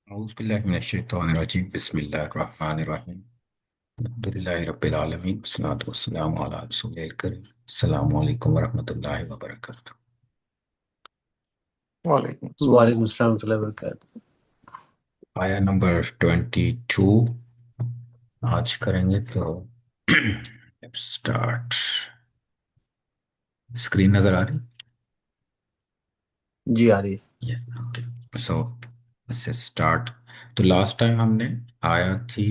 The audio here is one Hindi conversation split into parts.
औज़ुबिल्लाहिमिनश्शैतानिर्रजीम बिस्मिल्लाहिर्रहमानिर्रहीम अल्हम्दुलिल्लाहि रब्बिल आलमीन वस्सलातु वस्सलामु अला रसूलिल करीम अस्सलामु अलैकुम वरहमतुल्लाहि वबरकातुहू। वालेकुम अस्सलाम। वालेकुम अस्सलाम warahmatullahi wabarakatuh। आया नंबर 22 आज करेंगे तो स्टार्ट। स्क्रीन नजर आ रही जी आ रही है। है? ओके, सो से स्टार्ट। तो लास्ट टाइम हमने आया थी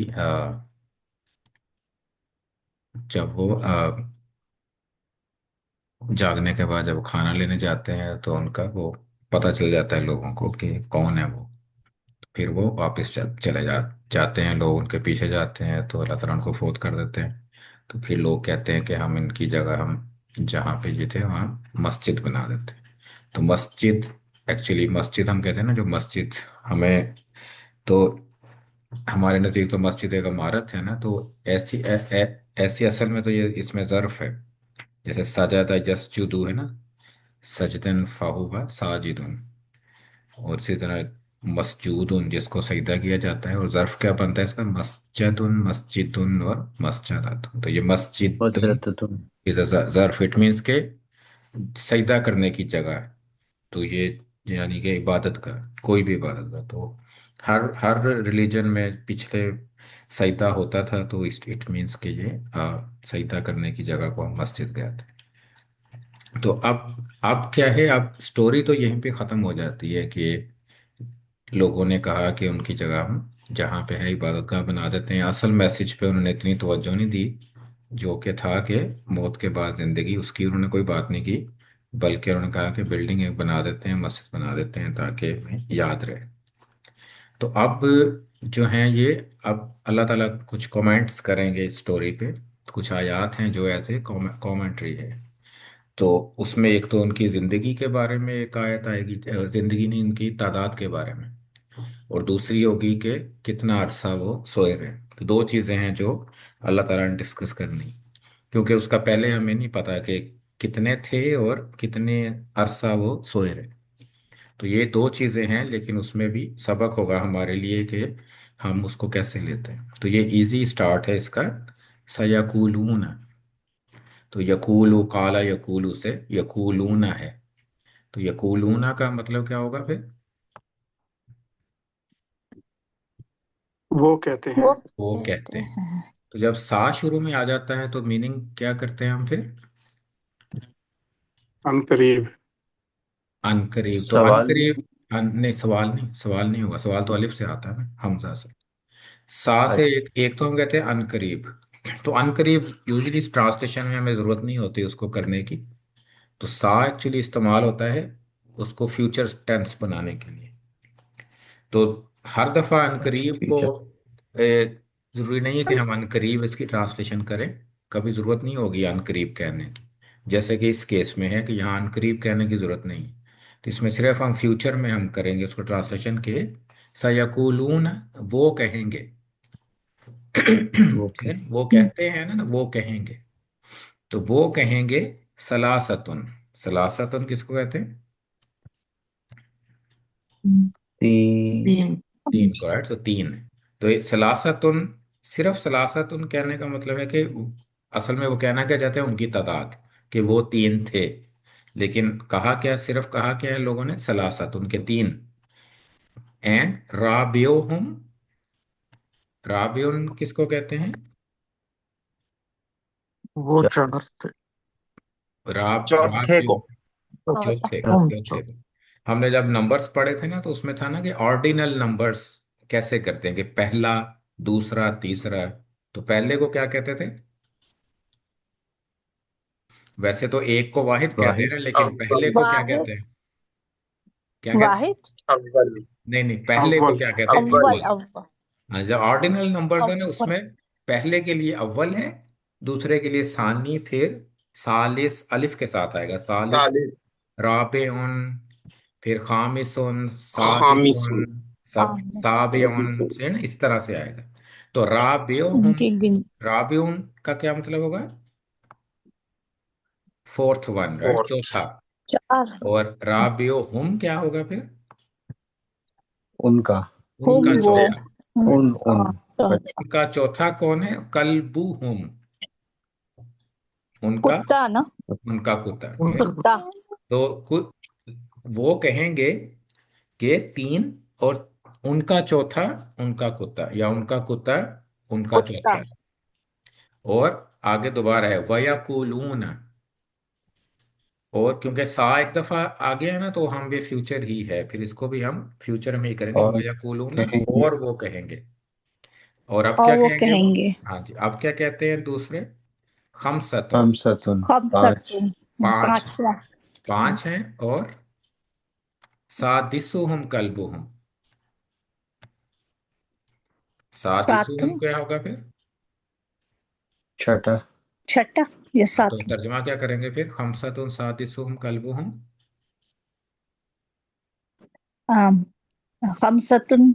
जब वो जागने के बाद जब खाना लेने जाते हैं तो उनका वो पता चल जाता है लोगों को कि कौन है वो। फिर वो वापस चले जाते हैं, लोग उनके पीछे जाते हैं तो अल्लाह ताला उनको फोत कर देते हैं। तो फिर लोग कहते हैं कि हम इनकी जगह हम जहाँ पे ये थे वहाँ मस्जिद बना देते हैं। तो मस्जिद, एक्चुअली मस्जिद हम कहते हैं ना, जो मस्जिद हमें, तो हमारे नज़दीक तो मस्जिद एक इमारत है ना। तो ऐसी ऐसी असल में तो ये इसमें ज़र्फ है। जैसे सजदा यस्जुदु है ना, सजदन फाहुवा साजिदुन। और इसी तरह मस्जूदुन, जिसको सजदा किया जाता है। और ज़र्फ क्या बनता है इसका? मस्जिदुन, मस्जिदुन और मस्जिदातुन। तो ये बहुत मस्जिदुन ज्यादा तुम। इज अ ज़र्फ, इट मीन्स के सजदा करने की जगह है। तो ये यानी कि इबादत का, कोई भी इबादत का। तो हर हर रिलीजन में पिछले सजदा होता था, तो इट मीन्स के ये सजदा करने की जगह को हम मस्जिद कहते हैं। तो अब क्या है, अब स्टोरी तो यहीं पे ख़त्म हो जाती है कि लोगों ने कहा कि उनकी जगह हम जहाँ पे है इबादत गाह बना देते हैं। असल मैसेज पे उन्होंने इतनी तवज्जो नहीं दी, जो कि था कि मौत के बाद ज़िंदगी, उसकी उन्होंने कोई बात नहीं की। बल्कि उन्होंने कहा कि बिल्डिंग एक बना देते हैं, मस्जिद बना देते हैं ताकि हमें याद रहे। तो अब जो हैं ये, अब अल्लाह ताला कुछ कमेंट्स करेंगे इस स्टोरी पे। कुछ आयात हैं जो ऐसे कॉमेंट्री है। तो उसमें एक तो उनकी ज़िंदगी के बारे में एक आयत आएगी, ज़िंदगी नहीं, उनकी तादाद के बारे में। और दूसरी होगी कि कितना अरसा वो सोए रहे। तो दो चीज़ें हैं जो अल्लाह ताला ने डिस्कस करनी, क्योंकि उसका पहले हमें नहीं पता कि कितने थे और कितने अरसा वो सोए रहे। तो ये दो चीज़ें हैं, लेकिन उसमें भी सबक होगा हमारे लिए कि हम उसको कैसे लेते हैं। तो ये इजी स्टार्ट है इसका। सयकूलून, तो यकूलू काला यकूलू से यकूलूना है। तो यकूलूना का मतलब क्या होगा फिर? वो कहते हैं। वो कहते हैं। तो जब सा शुरू में आ जाता है तो मीनिंग क्या करते हैं हम फिर? अनकरीब। अनकरीब। तो सवाल। अनकरीब, नहीं सवाल नहीं, सवाल नहीं होगा। सवाल तो अलिफ से आता है ना, हमजा से। सा से अच्छा। एक तो हम कहते हैं अनकरीब। तो अनकरीब यूजली ट्रांसलेशन में हमें ज़रूरत नहीं होती उसको करने की। तो सा एक्चुअली इस्तेमाल होता है उसको फ्यूचर टेंस बनाने के लिए। तो हर दफ़ा अच्छा अनकरीब को ठीक है। ज़रूरी नहीं है कि हम अनकरीब इसकी ट्रांसलेशन करें। कभी ज़रूरत नहीं होगी अनकरीब कहने की, जैसे कि इस केस में है कि यहाँ अनकरीब कहने की ज़रूरत नहीं। तो इसमें सिर्फ हम फ्यूचर में हम करेंगे उसको ट्रांसलेशन के। सयकूलून, वो कहेंगे। ठीक ओके। है ना? वो कहते हैं ना, वो कहेंगे। तो वो कहेंगे सलासतुन। सलासतुन किसको कहते हैं? तीन। तीन को, राइट। तो तीन। तो ये सलासतुन, सिर्फ सलासतुन कहने का मतलब है कि असल में वो कहना क्या चाहते हैं, उनकी तादाद, कि वो तीन थे। लेकिन कहा क्या, सिर्फ कहा क्या है लोगों ने? सलासत, उनके तीन। एंड राबियोहुम, राबियुन किसको कहते हैं? वो चार थे। चौथे को। चौथे को, हम चौथे को। हमने जब नंबर्स पढ़े थे ना, तो उसमें था ना कि ऑर्डिनल नंबर्स कैसे करते हैं, कि पहला, दूसरा, तीसरा। तो पहले को क्या कहते थे? वैसे तो एक को वाहिद कहते हैं वाहिद। ना, लेकिन पहले अव्वल। को क्या वाहिद। कहते हैं? क्या कहते हैं? वाहिद। अव्वल। नहीं नहीं, पहले को अव्वल। क्या कहते हैं? अव्वल। अव्वल अव्वल। अव्वल हाँ, जो ऑर्डिनल नंबर्स है ना, अव्वल। उसमें पहले के लिए अव्वल है, दूसरे के लिए सानी, फिर सालिस अलिफ के साथ आएगा, सालिस, सालिस। राबिउन, फिर खामिसुन, सादिसुन, खामिसुन। सब साबिउन सादिसुन। से ना, इस तरह से आएगा। तो राबिउहुम, उनकी गिन राबिउन का क्या मतलब होगा? Fourth one, right, fourth. चौथा। चार। और राबिउहुम क्या होगा फिर? उनका। हुम उनका वो। चौथा। उन उन हाँ, तो अच्छा। उनका चौथा कौन है? कल्बुहुम। उनका कुत्ता ना। उनका कुत्ता, ठीक है। उनका कुत्ता। तो वो कहेंगे कि तीन, और उनका चौथा उनका कुत्ता, या उनका कुत्ता उनका कुत्ता। चौथा। और आगे दोबारा है वयकुलून। और क्योंकि सा एक दफा आ गया है ना, तो हम भी फ्यूचर ही है, फिर इसको भी हम फ्यूचर में ही करेंगे, और वयकुलून। कहेंगे। और वो कहेंगे। और अब और क्या वो कहेंगे वो? कहेंगे। हाँ जी, अब क्या कहते हैं दूसरे? खमसतुन। हम सतुन। पांच। खबसतुन। पांच। पांचवा। पांच हैं। और सादिसुहुम कल्बुहुम। सातवां। सादिसुहुम क्या होगा फिर? छठा। छठा या हाँ, तो सातवां। तर्जमा क्या करेंगे फिर? खमसतुन सादिसुहुम कल्बुहुम। आम, खमसतुन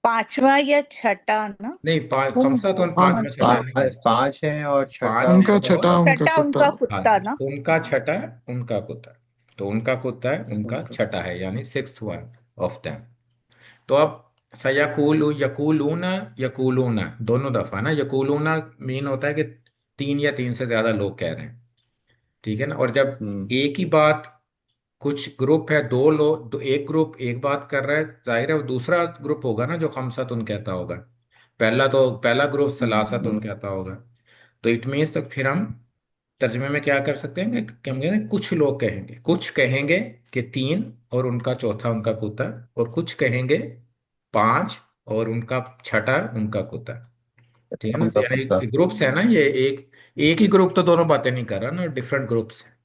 पांचवा या छठा ना। नहीं, हुम वो। खमसतुन पांच पांचवा छठा नहीं है। पांच है और छठा पांच हैं उनका उनका। छठा और उनका छठा कुत्ता। उनका हाँ कुत्ता जी, ना। उनका छठा उनका कुत्ता। तो उनका कुत्ता है, उनका उनका। छठा है, यानी सिक्स्थ वन ऑफ देम। तो अब सयकूलू यकूलूना, यकूलूना दोनों दफा ना। यकूलूना मीन होता है कि तीन या तीन से ज्यादा लोग कह रहे हैं, ठीक है ना। और जब हम्म। एक ही बात, कुछ ग्रुप है, दो लोग, तो एक ग्रुप एक बात कर रहा है, जाहिर है वो दूसरा ग्रुप होगा ना जो खमसतुन कहता होगा। पहला ग्रुप सलासतुन हम्म। कहता होगा। तो इट मीन्स, तो फिर हम तर्जुमे में क्या कर सकते हैं कि हम कहेंगे कुछ लोग कहेंगे, कुछ कहेंगे कि तीन और उनका चौथा उनका कुत्ता, और कुछ कहेंगे पांच और उनका छठा उनका कुत्ता, ठीक है ना। तो उनका कुत्ता। यानी ग्रुप्स है ना ये, एक एक ही ग्रुप तो दोनों बातें नहीं कर रहा ना, डिफरेंट ग्रुप्स हैं।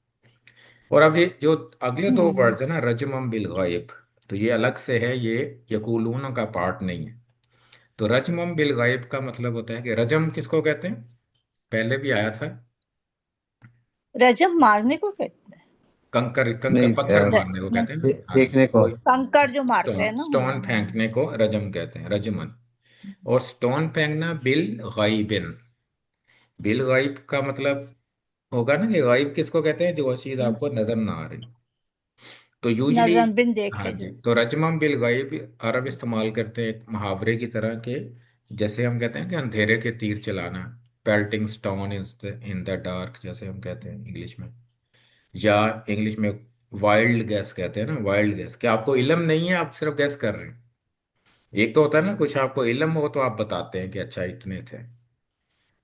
और अब ये जो अगले दो हम्म। वर्ड्स है ना, रजमम बिल गायब, तो ये अलग से है, ये यकूलून का पार्ट नहीं है। तो रजमम बिल गायब का मतलब होता है कि रजम किसको कहते हैं? पहले भी आया था। रजम मारने को कहते कंकर कंकर नहीं पत्थर मारने को कहते हैं ना। हाँ जी, देखने को। वही। कंकड़ जो मारते हैं स्टोन ना। स्टोन फेंकने को रजम कहते हैं, रजमन। और स्टोन फेंकना बिल गाइबिन। बिल गाइब का मतलब होगा ना कि गाइब किसको कहते हैं? जो चीज आपको नजर ना आ रही। तो यूजली, नजर बिन हाँ देखे जी, जो। तो रजमम बिल गाइब अरब इस्तेमाल करते हैं एक मुहावरे की तरह के। जैसे हम कहते हैं कि अंधेरे के तीर चलाना, pelting stone in the dark, जैसे हम कहते हैं इंग्लिश में। या इंग्लिश में वाइल्ड गैस कहते हैं ना, वाइल्ड गैस, क्या आपको इल्म नहीं है, आप सिर्फ गैस कर रहे हैं। एक तो होता है ना कुछ आपको इल्म हो तो आप बताते हैं कि अच्छा इतने थे।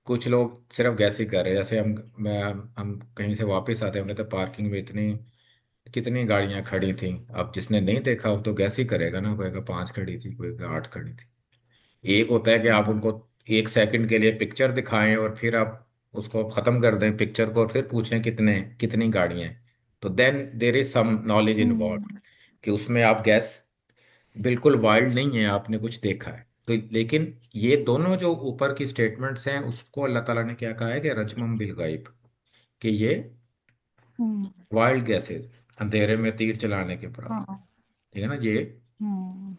कुछ लोग सिर्फ गैस ही कर रहे हैं, जैसे हम कहीं से वापस आते हैं, हम कहते हैं पार्किंग में इतनी कितनी गाड़ियां खड़ी थी। अब जिसने नहीं देखा वो तो गैस ही करेगा ना, कोई का पांच खड़ी थी, कोई का आठ खड़ी थी। एक होता है कि आप उनको एक सेकंड के लिए पिक्चर दिखाएं और फिर आप उसको खत्म कर दें पिक्चर को, और फिर पूछें कितने कितनी गाड़ियां हैं। तो then there is some knowledge involve, hmm. कि उसमें आप गैस बिल्कुल वाइल्ड नहीं है, आपने कुछ देखा है। तो लेकिन ये दोनों जो ऊपर की स्टेटमेंट्स हैं, उसको अल्लाह ताला ने क्या कहा है कि रजमम बिल गाइब, कि ये हम्म। वाइल्ड गैसेस, अंधेरे में तीर चलाने के बराबर, हाँ। ठीक है ना। ये हम्म।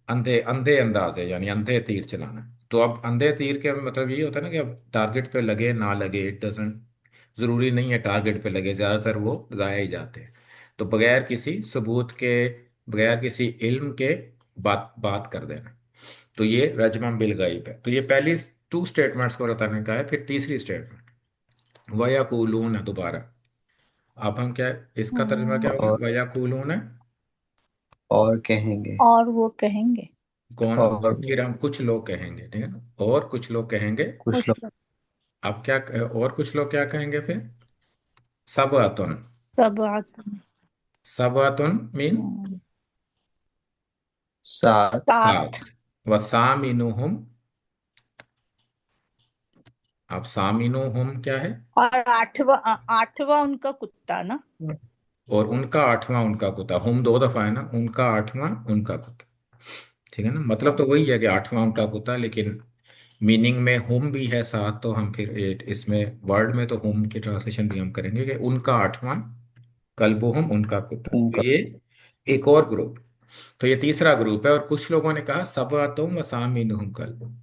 अंधे अंधे अंदाज है, यानी अंधे तीर चलाना। तो अब अंधे तीर के मतलब ये होता है ना कि अब टारगेट पे लगे ना लगे, इट डजेंट, जरूरी नहीं है टारगेट पे लगे, ज्यादातर वो जाया ही जाते हैं। तो बगैर किसी सबूत के, बगैर किसी इल्म के बात बात कर देना। तो ये रजमम बिल गैब है। तो ये पहली टू स्टेटमेंट्स को बताने का है। फिर तीसरी स्टेटमेंट वयकूलून है दोबारा। अब हम क्या, इसका तर्जुमा क्या होगा? और वयकूलून है और कहेंगे। और वो कहेंगे। कौन? और और फिर हम कुछ लोग कहेंगे, ठीक है ना, और कुछ लोग कहेंगे। कुछ कुछ लोग। लोग। अब क्या, और कुछ लोग क्या कहेंगे फिर? सबअतुन। सब आते हैं। सबअतुन मीन सात। सात। सात। वसामिनुहुम। अब सामिनुहुम क्या है? और आठवां, आठवां उनका कुत्ता ना। और उनका आठवां उनका कुत्ता, हुम दो दफा है ना, उनका आठवां उनका कुत्ता, ठीक है ना। मतलब तो वही है कि आठवां उनका कुत्ता, लेकिन मीनिंग में हुम भी है साथ, तो हम फिर इसमें वर्ड में तो हुम की ट्रांसलेशन भी हम करेंगे कि उनका आठवां कल्बुहुम उनका कुत्ता। तो उनका। ये एक और ग्रुप। तो ये तीसरा ग्रुप है। और कुछ लोगों ने कहा सबअतुम व सामिनुहुम कल्बुहुम।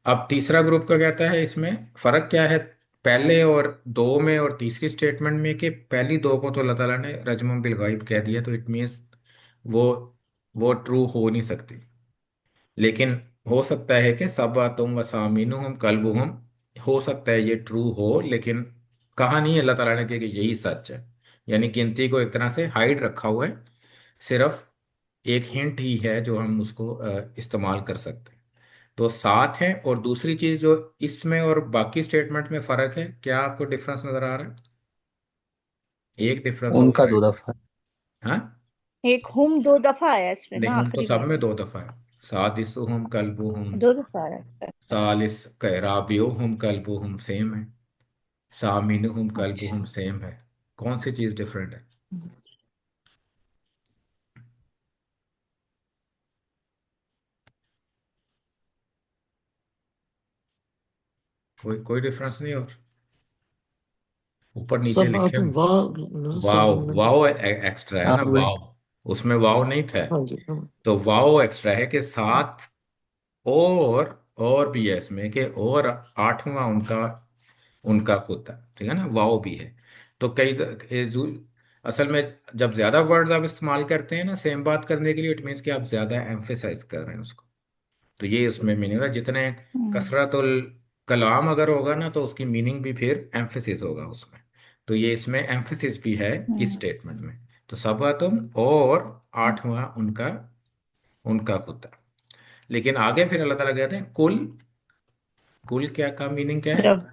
अब तीसरा ग्रुप का कहता है, इसमें फर्क क्या है पहले और दो में और तीसरी स्टेटमेंट में, कि पहली दो को तो अल्लाह ताला ने रजमुम बिल गाइब कह दिया, तो इट मीन्स वो वो ट्रू हो नहीं सकती। लेकिन हो सकता है कि सब्बातुम व सामिनुहुम कल्बुहुम, हो सकता है ये ट्रू हो, लेकिन कहा नहीं है अल्लाह ताला ने कि यही सच है। यानी गिनती को एक तरह से हाइड रखा हुआ है, सिर्फ एक हिंट ही है जो हम उसको इस्तेमाल कर सकते हैं। तो सात है। और दूसरी चीज जो इसमें और बाकी स्टेटमेंट में फर्क है, क्या आपको डिफरेंस नजर आ रहा है? एक डिफरेंस और उनका है। 2 दफा। हाँ, एक हुम दो दफा आया इसमें नहीं, ना, हम तो आखिरी सब वर्ड में में। 2 दफा है। सादिसुहुम कल्बुहुम, दो दफा आया है। सालिस राबियुहुम कल्बुहुम सेम है, सामिनुहुम अच्छा। कल्बुहुम सेम है। कौन सी चीज डिफरेंट है? कोई कोई डिफरेंस नहीं। और ऊपर नीचे सब लिखे तुम हैं। वाह सब वाव, में। वाव एक्स्ट्रा है हाँ ना, वही। वाव। उसमें वाव नहीं था। हाँ जी हाँ। तो वाव एक्स्ट्रा है कि सात, और भी है इसमें कि और आठवां उनका, उनका कुत्ता, ठीक है ना, वाव भी है। तो असल में जब ज्यादा वर्ड्स आप इस्तेमाल करते हैं ना सेम बात करने के लिए, इट मीन्स कि आप ज्यादा एम्फेसाइज कर रहे हैं उसको। तो ये उसमें मीनिंग है, जितने हम्म। कसरतुल कलाम अगर होगा ना तो उसकी मीनिंग भी फिर एम्फेसिस होगा उसमें। तो ये इसमें एम्फेसिस भी है इस हम्म। स्टेटमेंट में। तो सबअतुम और आठवां उनका, उनका कुत्ता। लेकिन आगे फिर अल्लाह ताला कहते हैं कुल, कुल क्या का मीनिंग क्या है? रब,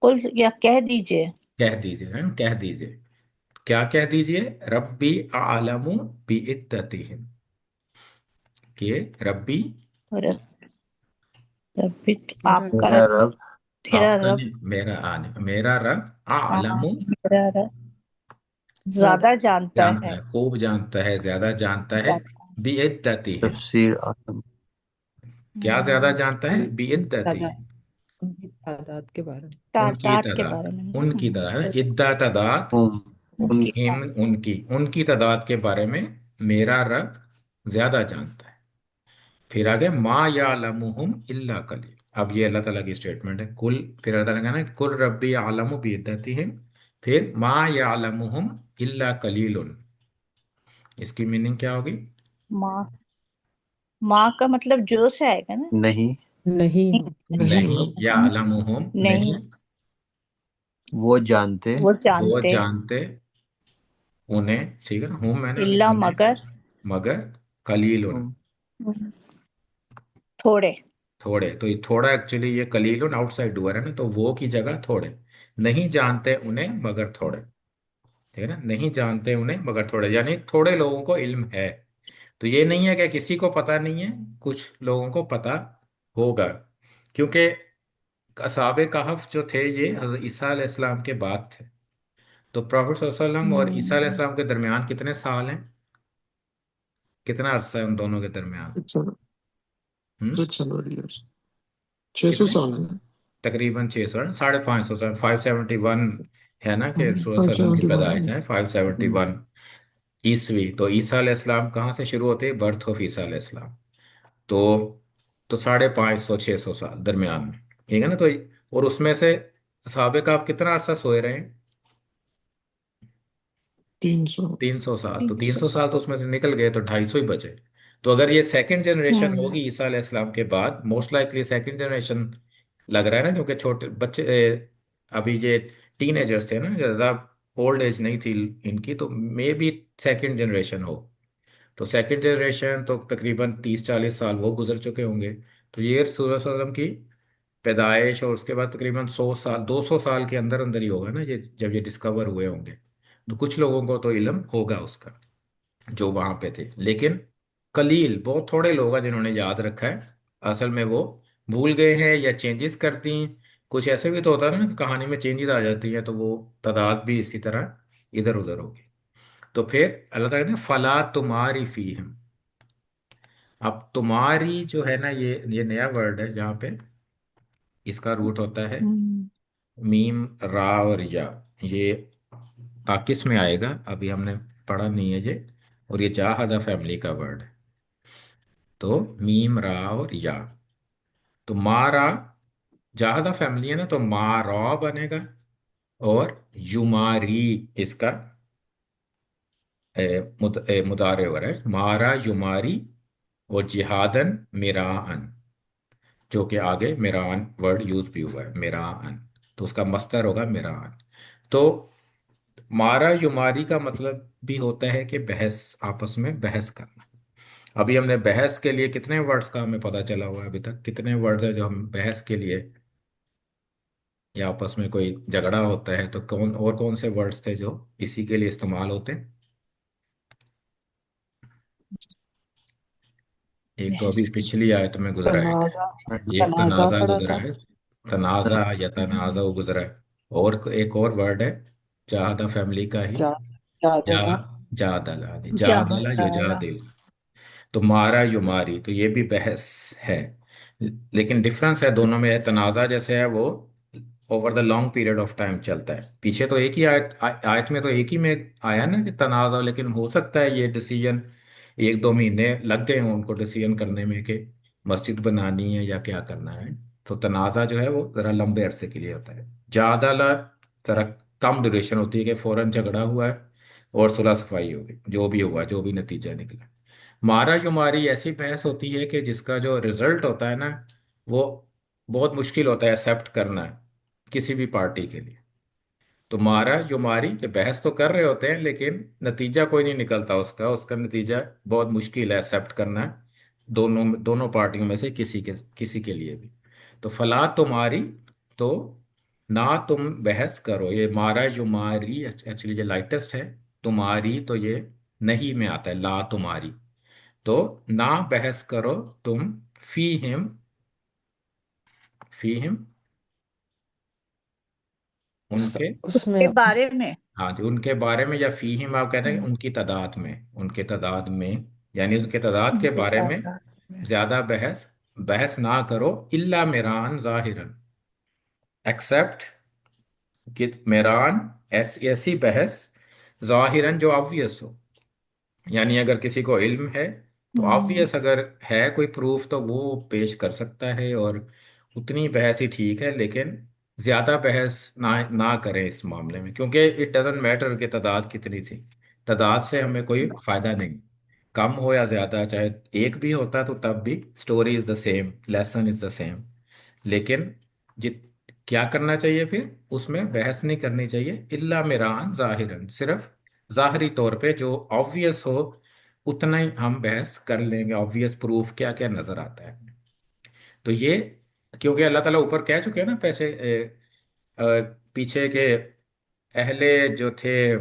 कुल या कह दीजिए। कह दीजिए, है ना? कह दीजिए। क्या कह दीजिए? रब्बी आलमु बिइद्दतिहिम, कि रब्बी, रब, रब मेरा आपका, मेरा रब तेरा आपका रब, नहीं, मेरा आने, मेरा रब आलमु, मेरा रब ज्यादा ज्यादा जानता जानता है। है, खूब जानता है, ज्यादा जानता है। बिइद्दतिहिम, तफसीर आलम। क्या ज्यादा हम्म, जानता है? उनकी बिइद्दतिहिम, तादाद, उनकी तादाद के बारे में। उनकी तादाद के तादाद, बारे में ना। उनकी तादाद, इद्दा तादाद, उम उन उनकी हिम उनकी तादाद के बारे में मेरा रब ज्यादा जानता है। फिर आगे मा यालमुहुम इल्ला कलील। अब ये अल्लाह ताला की स्टेटमेंट है, कुल, फिर अल्लाह ताला कहना है कुल रब्बी आलमु बिइद्दतिहिम, फिर मा यालमुहुम इल्ला कलीलुन। इसकी मीनिंग क्या होगी? माँ, माँ का मतलब जो से आएगा ना। नहीं, नहीं, अच्छा। नहीं नहीं, यालमुहुम नहीं, नहीं, वो जानते वो वो जानते। जानते उन्हें, ठीक है ना, हुम है ना अभी, इल्ला उन्हें, मगर, मगर कलीलुन, उम थोड़े। थोड़े। तो ये थोड़ा एक्चुअली ये कलीलुन आउटसाइड डूअर है ना, तो वो की जगह थोड़े। नहीं जानते उन्हें मगर थोड़े, ठीक है ना, नहीं जानते उन्हें मगर थोड़े, यानी थोड़े लोगों को इल्म है। तो ये नहीं है कि किसी को पता नहीं है, कुछ लोगों को पता होगा। क्योंकि असहाबे कहफ जो थे ये हज़रत ईसा अलैहिस्सलाम के बाद थे। तो प्रॉफेट सल्लल्लाहु अलैहि वसल्लम और ईसा हम्म। अलैहिस्सलाम के दरमियान कितने साल हैं? कितना अरसा है उन दोनों के दरमियान? इट्स 600 years, 600 कितने? साल है। तकरीबन 600, 550 साल, 571 है ना, कि रसूल सल्लल्लाहु अलैहि वसल्लम की 571। पैदाइश है 571 ईसवी। तो ईसा अलैहिस्सलाम कहाँ से शुरू होते हैं? बर्थ ऑफ ईसा अलैहिस्सलाम। तो 550 600 साल दरमियान में, ठीक है ना। तो और उसमें से सहाबे का आप कितना अरसा सोए रहे हैं? 300। 300 साल। तो तीन 300। सौ साल तो उसमें से निकल गए, तो 250 ही बचे। तो अगर ये सेकंड जनरेशन हम्म। होगी ईसा अलैहिस्सलाम के बाद, मोस्ट लाइकली सेकंड जनरेशन लग रहा है ना, क्योंकि छोटे बच्चे अभी ये टीनेजर्स थे ना, ज़्यादा ओल्ड एज नहीं थी इनकी, तो मे बी सेकंड जनरेशन हो। तो सेकंड जनरेशन तो तकरीबन 30 40 साल वो गुजर चुके होंगे। तो ये रसूल सल्लल्लाहु अलैहि वसल्लम की पैदाइश और उसके बाद तकरीबन 100 साल 200 साल के अंदर अंदर ही होगा ना ये, जब ये डिस्कवर हुए होंगे। तो कुछ लोगों को तो इल्म होगा उसका, जो वहां पे थे। लेकिन कलील, बहुत थोड़े लोग हैं जिन्होंने याद रखा है। असल में वो भूल गए हैं या चेंजेस करती हैं। कुछ ऐसे भी तो होता है ना कि कहानी में चेंजेस आ जाती हैं, तो वो तादाद भी इसी तरह इधर उधर होगी। तो फिर अल्लाह ताला कहते हैं फला तुम्हारी फीहिम। अब तुम्हारी जो है ना, ये नया वर्ड है जहाँ पे इसका रूट होता है हम्म। मीम रा और या। ये किस में आएगा अभी हमने पढ़ा नहीं है ये। और ये जाहदा फैमिली का वर्ड है। तो मीम रा और या, तो मारा, जाहदा फैमिली है ना, तो मारा बनेगा। और युमारी इसका मुदारे वगैरह है मारा युमारी और जिहादन मिरान, जो कि आगे मिरान वर्ड यूज भी हुआ है मिरान, तो उसका मस्तर होगा मिरान। तो मारा युमारी का मतलब भी होता है कि बहस, आपस में बहस करना। अभी हमने बहस के लिए कितने वर्ड्स का हमें पता चला हुआ है अभी तक, कितने वर्ड्स है जो हम बहस के लिए, या आपस में कोई झगड़ा होता है तो कौन और कौन से वर्ड्स थे जो इसी के लिए इस्तेमाल होते हैं? एक तो अभी बहस। पिछली आयत में गुजरा है, तनाजा। एक तनाजा तनाजा पड़ा गुजरा था। है, तनाजा या तनाजा वो गुजरा है। और एक और वर्ड है जाहदा फैमिली का ही, जा जा जादला। जादला जहाँ जादला जादला। युजादिल, तो मारा युमारी, तो ये भी बहस है। लेकिन डिफरेंस है दोनों में, तनाज़ा जैसे है वो over the long period of time चलता है। पीछे तो एक ही आयत आयत में तो एक ही में आया ना कि तनाज़ा, लेकिन हो सकता है ये डिसीजन एक दो महीने लग गए हों उनको डिसीजन करने में कि मस्जिद बनानी है या क्या करना है। तो तनाज़ा जो है वो ज़रा लंबे अरसे के लिए होता है। जादला ज़रा कम ड्यूरेशन होती है कि फ़ौरन झगड़ा हुआ है और सुलह सफाई हो गई, जो भी हुआ, जो भी नतीजा निकला। मारा शुमारी ऐसी बहस होती है कि जिसका जो रिजल्ट होता है ना, वो बहुत मुश्किल होता है एक्सेप्ट करना किसी भी पार्टी के लिए। तो मारा शुमारी के बहस तो कर रहे होते हैं लेकिन नतीजा कोई नहीं निकलता उसका, उसका नतीजा बहुत मुश्किल है एक्सेप्ट करना दोनों दोनों पार्टियों में से किसी के लिए भी। तो फला तुम्हारी, तो ना तुम बहस करो, ये मारा शुमारी एक्चुअली जो लाइटेस्ट है, तुम्हारी तो ये नहीं में आता है ला तुम्हारी, तो ना बहस करो तुम फी हिम उनके, उसके उसमें बारे में। हाँ जी उनके बारे में, या फी हिम आप कहते हैं हम्म, उनकी तादाद में, उनके तादाद में, यानी उसके तादाद के उनके बारे में तादाद में। ज्यादा बहस बहस ना करो, इल्ला मिरान जाहिरन, एक्सेप्ट कि मिरान ऐसी ऐसी बहस जाहिरन जो ऑब्वियस हो। यानी अगर किसी को इल्म है तो हम्म, ऑब्वियस अगर है कोई प्रूफ तो वो पेश कर सकता है, और उतनी बहस ही ठीक है। लेकिन ज्यादा बहस ना ना करें इस मामले में, क्योंकि इट डजेंट मैटर कि तादाद कितनी थी, तादाद से हमें कोई फायदा नहीं। कम हो या ज्यादा, चाहे एक भी होता तो तब भी story is the same, lesson is the same. लेकिन जित क्या करना चाहिए फिर, उसमें बहस नहीं करनी चाहिए, इल्ला मिरान जाहिरन, सिर्फ जाहरी तौर पे जो ऑब्वियस हो उतना ही हम बहस कर लेंगे, ऑब्वियस प्रूफ क्या क्या नजर आता है। तो ये क्योंकि अल्लाह ताला ऊपर कह चुके हैं ना पैसे पीछे के अहले जो थे,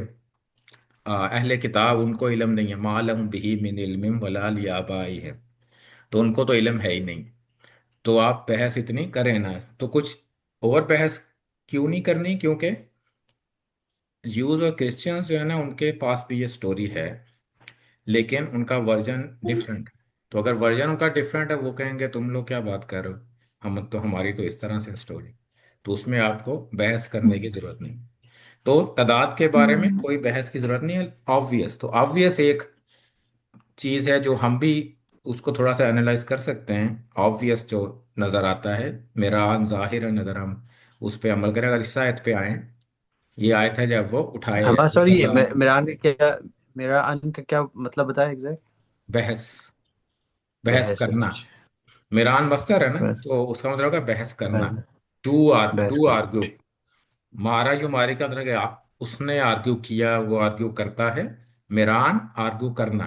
अहले किताब, उनको इल्म नहीं है, मालहम बिही मिन इल्मिम वला लियाबाई है, तो उनको तो इल्म है ही नहीं। तो आप बहस इतनी करें ना, तो कुछ और बहस क्यों नहीं करनी, क्योंकि ज्यूज और क्रिश्चियंस जो है ना उनके पास भी ये स्टोरी है, लेकिन उनका वर्जन डिफरेंट। तो अगर वर्जन उनका डिफरेंट है, वो कहेंगे तुम लोग क्या बात कर रहे हो, हम तो हमारी तो इस तरह से स्टोरी, तो उसमें आपको बहस करने की जरूरत नहीं। तो तादाद के बारे में हम्म, कोई बहस की जरूरत नहीं है। ऑब्वियस, तो ऑब्वियस एक चीज है जो हम भी उसको थोड़ा सा एनालाइज कर सकते हैं। ऑब्वियस जो नजर आता है मेरा अन जाहिर है, अगर हम उस पे अमल करें, अगर इस आयत पे आए, ये आयत है जब वो उठाए हमारा सॉरी, वकज़ा, मेरा का क्या, मेरा अन का क्या मतलब बताया एग्जैक्ट? बहस, बहस बहस, करना। अच्छा अच्छा। मेरान मस्तर है ना, बहस। तो उसका मतलब होगा बहस करना। बहस। बहस टू करना, आर्ग्यू, ठीक। मारा जो मारे का मतलब है उसने आर्ग्यू किया, वो आर्ग्यू करता है। मेरान आर्ग्यू करना,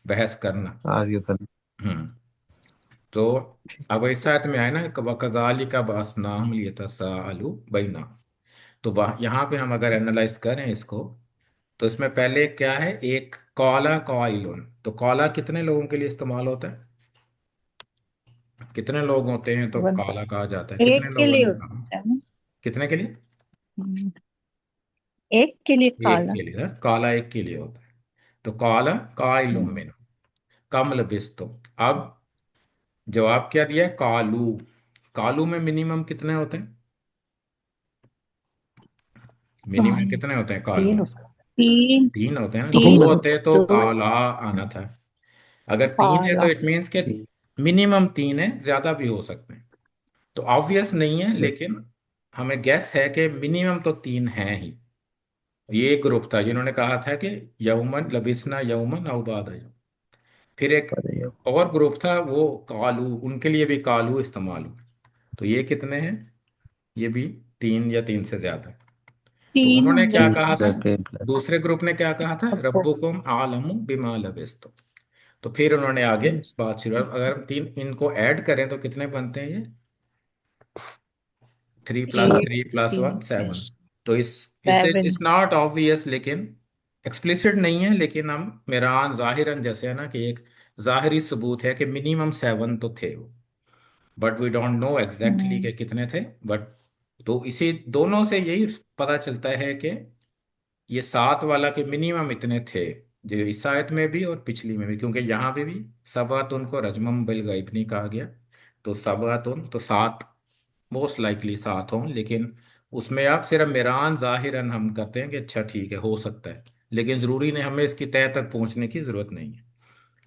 बहस करना। आर्ग्यू करना, हम्म। तो ठीक। अब इस आयत में आए ना वकज़ालिका का बासनाहुम लियतसाअलू बैना, तो यहाँ पे हम अगर एनालाइज करें इसको, तो इसमें पहले क्या है, एक कौला कौइलुन, तो कौला कितने लोगों के लिए इस्तेमाल होता है, कितने लोग होते हैं तो वन काला पर्सन। कहा जाता है, कितने एक के लोगों लिए ने कहा, होता है ना। कितने के लिए, हम्म, एक के लिए एक काला। के लिए, काला एक के लिए होता है। तो काला काइलुम हम्म, मिन कम लबिस्तुम। अब जवाब क्या दिया, कालू, कालू में मिनिमम कितने होते हैं, मिनिमम काला। कितने होते हैं कालू तीन में, उसका। तीन। तीन होते हैं ना, दो तीन। होते तो दो। काला आना था। अगर तीन है तो काला। इट मीन्स के ठीक। मिनिमम तीन है, ज्यादा भी हो सकते हैं। तो ऑब्वियस नहीं है, ठीक। लेकिन हमें गैस है कि मिनिमम तो तीन है ही। ये एक ग्रुप था जिन्होंने कहा था कि यौमन लबिसना यौमन औ बाद यौम। फिर एक बताइए। और ग्रुप था, वो कालू, उनके लिए भी कालू इस्तेमाल हुआ। तो ये कितने हैं? ये भी तीन या तीन से ज्यादा। तो तीन उन्होंने होंगे क्या तीन कहा था? प्लस तीन प्लस। दूसरे ग्रुप ने क्या कहा था? रब्बो। रब्बुकुम आलमु बिमा लबिस्तुम। तो फिर उन्होंने आगे बात शुरू, अगर हम तीन इनको ऐड करें तो कितने बनते हैं ये? 3 + 3 + 1 7 7। तो इससे इट्स नॉट ऑब्वियस, लेकिन एक्सप्लिसिट नहीं है, लेकिन हम मेरान जाहिरन जैसे है ना कि एक जाहिरी सबूत है कि मिनिमम 7 तो थे वो। But we don't know exactly कि कितने थे। बट तो इसी दोनों से यही पता चलता है कि ये 7 वाला के मिनिमम इतने थे, जो इस आयत में भी और पिछली में भी, क्योंकि यहाँ पे भी सबातुन को रजमम बिल गैब नहीं कहा गया। तो सबातुन तो 7, मोस्ट लाइकली 7 हों, लेकिन उसमें आप सिर्फ मेरान जाहिरन हम करते हैं कि अच्छा ठीक है, हो सकता है, लेकिन जरूरी नहीं, हमें इसकी तह तक पहुंचने की जरूरत नहीं है।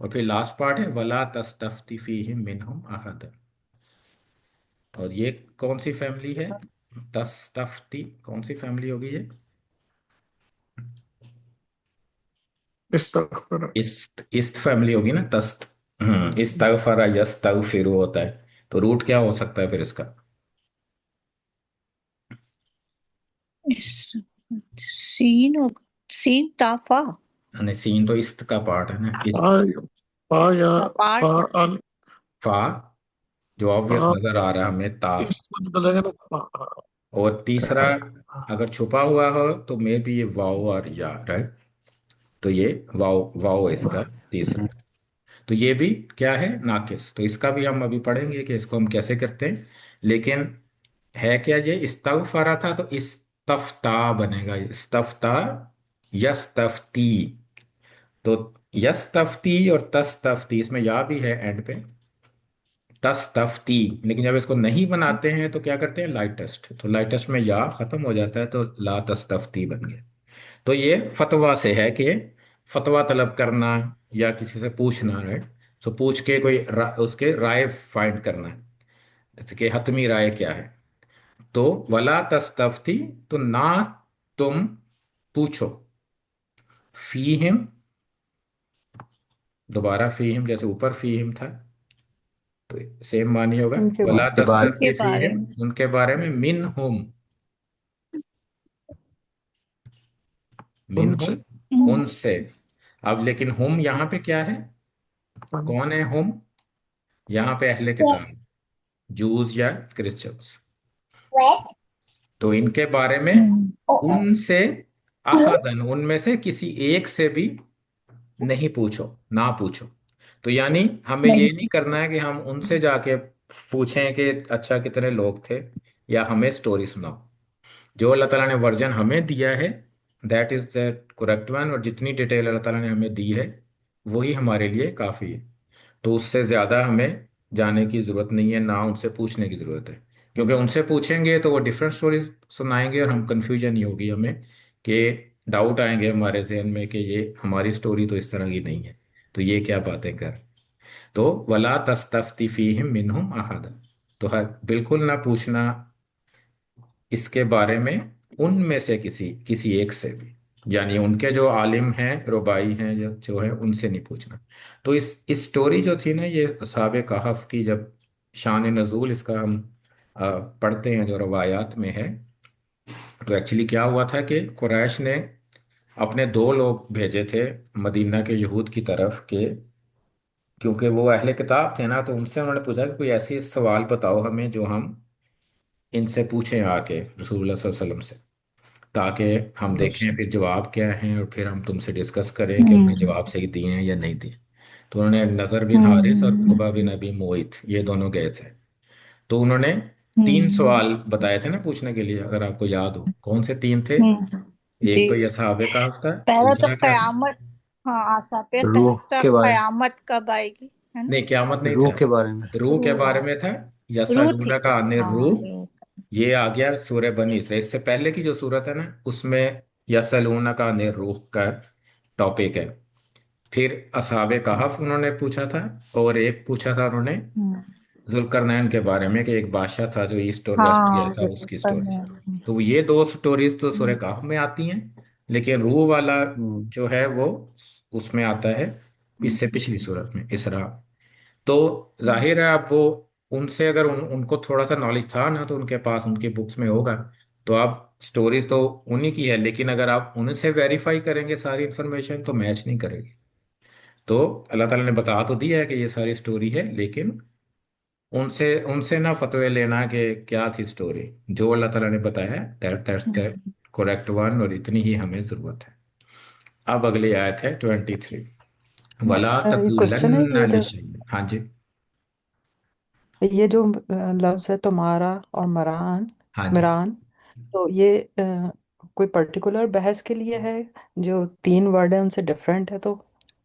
और फिर लास्ट पार्ट है वला तस्तफ्ती फीहिम मिनहुम अहद। और ये कौन सी फैमिली है? तस्तफ्ती कौन सी फैमिली होगी ये? इस्तगफर। इस्त फैमिली होगी ना, तस्त। इस्तगफरा यस्तगफिरु होता है। तो रूट क्या हो सकता है फिर इसका? सीन होगा, सीन ताफा यानी सीन तो इस्त का पार्ट है ना, इस पा पा या का पा पार्ट। अल फा जो ऑब्वियस पा नजर आ रहा है हमें, ता। इस बदलेगा ना और तीसरा अगर छुपा हुआ हो तो मे बी ये वाओ और या, राइट। तो ये वाओ वाओ है इसका तीसरा। तो ये भी क्या है? नाकिस। तो इसका भी हम अभी पढ़ेंगे कि इसको हम कैसे करते हैं। लेकिन है क्या ये? इस्तगफरा था तो इस्तफ्ता बनेगा, इस्तफ्ता यस्तफ्ती। तो यस्तफ्ती और तस्तफ्ती, इसमें या भी है एंड पे, तस्तफ्ती। लेकिन जब इसको नहीं बनाते हैं तो क्या करते हैं? Light test. तो लाइट टेस्ट में या खत्म हो जाता है तो ला तस्तफ्ती बन गया। तो ये फतवा से है कि फतवा तलब करना या किसी से पूछना, राइट। सो पूछ के कोई उसके राय फाइंड करना है, जैसे कि हतमी राय क्या है। तो वला तस्तफ्ती, तो ना तुम पूछो, फीहिम, दोबारा फीहिम, जैसे ऊपर फीहिम था तो सेम मानी होगा। उनके वला के बारे बाद उनके तस्तफ्ती बारे फीहिम, में। उनके बारे में, मिन हुम, मिन उनसे हुम, उनसे। अब लेकिन हुम यहाँ पे क्या है? कौन है हुम? यहाँ पे अहले किताब, जूस या क्रिश्चियंस। तो इनके बारे में उनसे, अहदन, उनमें से किसी एक से भी नहीं पूछो, ना पूछो। तो यानी हमें ये नहीं। नहीं करना है कि हम उनसे जाके पूछें कि अच्छा कितने लोग थे, या हमें स्टोरी सुनाओ। जो अल्लाह ताला ने वर्जन हमें दिया है, that is the correct one, और जितनी डिटेल अल्लाह ताला ने हमें दी है वही हमारे लिए काफ़ी है। तो उससे ज़्यादा हमें जाने की ज़रूरत नहीं है, ना उनसे पूछने की ज़रूरत है। क्योंकि उनसे पूछेंगे तो वो डिफरेंट स्टोरी सुनाएंगे और हम कंफ्यूजन ही होगी हमें, कि डाउट आएंगे हमारे जहन में कि ये हमारी स्टोरी तो इस तरह की नहीं है, तो ये क्या बातें कर। तो वला तस्तफ्ती फीहिम मिनहुम अहदा। तो हर बिल्कुल ना पूछना इसके बारे में उनमें से किसी किसी एक से भी, यानी उनके जो आलिम हैं, रुबाई हैं, जो है उनसे नहीं पूछना। तो इस स्टोरी जो थी ना, ये असहाबे कहफ की, जब शान नज़ूल इसका हम पढ़ते हैं जो रवायात में है, तो एक्चुअली क्या हुआ था कि कुरैश ने अपने 2 लोग भेजे थे मदीना के यहूद की तरफ के, क्योंकि वो अहले किताब थे ना, तो उनसे उन्होंने पूछा कि कोई ऐसी सवाल बताओ हमें जो हम इनसे पूछें आके रसूलुल्लाह सल्लल्लाहु अलैहि वसल्लम से, ताकि हम देखें फिर जवाब क्या हैं, और फिर हम तुमसे डिस्कस करें कि हमने जवाब सही दिए हैं या नहीं दिए। तो उन्होंने नज़र बिन हारिस और उकबा बिन अबी मोइत, ये दोनों गए थे। तो उन्होंने 3 सवाल बताए थे ना पूछने के लिए, अगर आपको याद हो कौन से 3 थे। जी। एक तो ये सहाबे कहफ था, पहला तो दूसरा क्या था? कयामत। हाँ, आशा पे रूह पहला के बारे कयामत कब आएगी, है ना। नहीं, क्यामत नहीं था। रूह के बारे में। रूह के बारे रूह। में था। रूह थी। यसअलूनका अनिर हाँ, रूह, रूह। ये आ गया सूरह बनी इसराइल। इससे पहले की जो सूरत है ना, उसमें यसअलूनका अनिर रूह का टॉपिक है। फिर असहाबे कहफ उन्होंने पूछा था, और एक पूछा था उन्होंने हम्म। जुल्करनैन के बारे में, कि एक बादशाह था जो ईस्ट और वेस्ट गया हाँ, था, जो उसकी पर स्टोरी। में। तो ये 2 स्टोरीज तो सूरह कहफ में आती हैं। लेकिन रूह वाला हम्म जो है वो उसमें आता है इससे पिछली सूरत में, इसरा। तो जाहिर है आप वो उनसे अगर उनको थोड़ा सा नॉलेज था ना, तो उनके पास उनकी बुक्स में होगा। तो आप स्टोरीज तो उन्हीं की है, लेकिन अगर आप उनसे वेरीफाई करेंगे सारी इंफॉर्मेशन तो मैच नहीं करेगी। तो अल्लाह ताला ने बता तो दिया है कि ये सारी स्टोरी है, लेकिन उनसे उनसे ना फतवे लेना कि क्या थी स्टोरी। जो अल्लाह ताला ने बताया है दैट्स द करेक्ट वन, और इतनी ही हमें जरूरत है। अब अगली आयत है 23। वला ये क्वेश्चन है तकूलन्ना लिशैइन। हाँ जी। ये जो लफ्ज है तुम्हारा और मरान, हाँ जी। मिरान, तो ये कोई पर्टिकुलर बहस के लिए है? जो तीन वर्ड है उनसे डिफरेंट है तो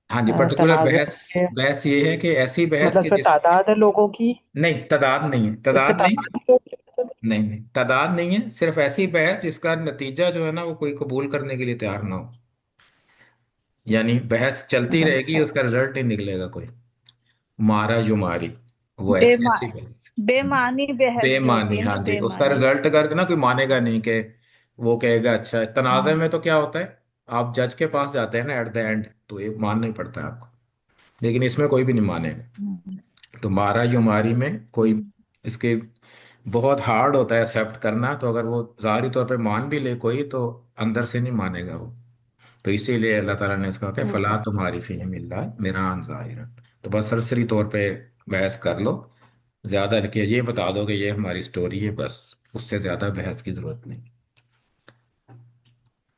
हाँ जी, पर्टिकुलर तनाजुर बहस। है? बहस ये है कि ऐसी बहस मतलब की इसमें जिस तादाद है लोगों की? नहीं, तादाद नहीं है, इससे तादाद नहीं। तादाद है लोगों की पता चली? नहीं नहीं, तादाद नहीं है, सिर्फ ऐसी बहस जिसका नतीजा जो है ना वो कोई कबूल करने के लिए तैयार ना हो। यानी बहस चलती मतलब रहेगी, उसका रिजल्ट नहीं निकलेगा कोई। मारा जो मारी, वो ऐसी बेमा ऐसी बहस। बेमानी बहस जो होती बेमानी, है ना, हाँ जी, उसका बेमानी। रिजल्ट करके ना कोई मानेगा नहीं कि वो कहेगा अच्छा। तनाज़े हाँ। में तो क्या होता है, आप जज के पास जाते हैं ना एट द एंड, तो ये मानना ही पड़ता है आपको। लेकिन इसमें कोई भी नहीं मानेगा। हम्म, तो मारा जो मारी में कोई हम्म, इसके बहुत हार्ड होता है एक्सेप्ट करना। तो अगर वो ज़ाहिरी तौर पे मान भी ले कोई, तो अंदर से नहीं मानेगा वो। तो इसीलिए अल्लाह ताला ने इसका कहा हम्म, फला तुम्हारी फी मिल्ला मिरान ज़ाहिरन। तो बस सरसरी तौर पे बहस कर लो, ज्यादा कि ये बता दो कि ये हमारी स्टोरी है, बस। उससे ज्यादा बहस की जरूरत नहीं।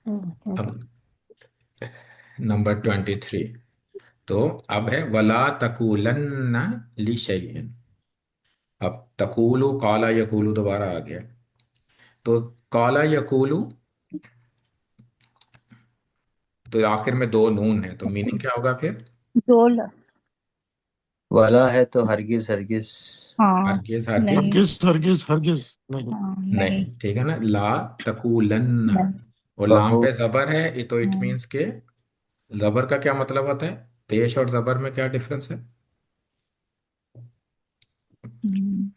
अब हम्म। नंबर 23। तो अब है वला तकूलन्ना लिशैइन। अब तकूलू काला यकूलू दोबारा आ गया। तो काला यकूलू, तो आखिर में दो नून है, तो मीनिंग क्या होगा फिर? जोल। वाला है तो हरगिज हरगिज। हाँ। हरगिज हरगिज नहीं। हरगिज हरगिज हरगिज नहीं। हाँ, नहीं, नहीं। ठीक है ना। ला तकूलन्ना, नहीं। और लाम कहो। पे जबर है, तो इट हम्म, मीन्स के जबर का क्या मतलब होता है? पेश और जबर में क्या डिफरेंस है? हम्म,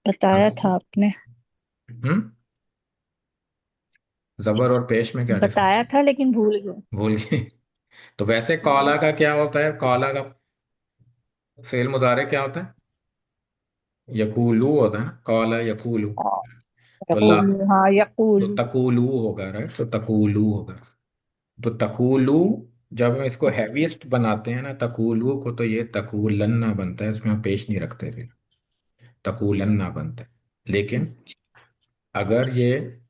बताया था आपने। हम्म। जबर और पेश में क्या डिफरेंस बताया है? था लेकिन भूल गए। भूल गए। तो वैसे कौला का क्या होता है? कौला का फेल मुजारे क्या होता है? यकूलू होता है ना, कौला यकूलू। तो ला, यकूल, हाँ, तो यकूल। तकूलू होगा, राइट, तो तकूलू होगा। तो तकूलू, जब हम इसको हैवीएस्ट बनाते हैं ना तकूलू को, तो ये तकूलन्ना बनता है, इसमें हम पेश नहीं रखते फिर। तकूलन्ना बनता है। लेकिन अगर ये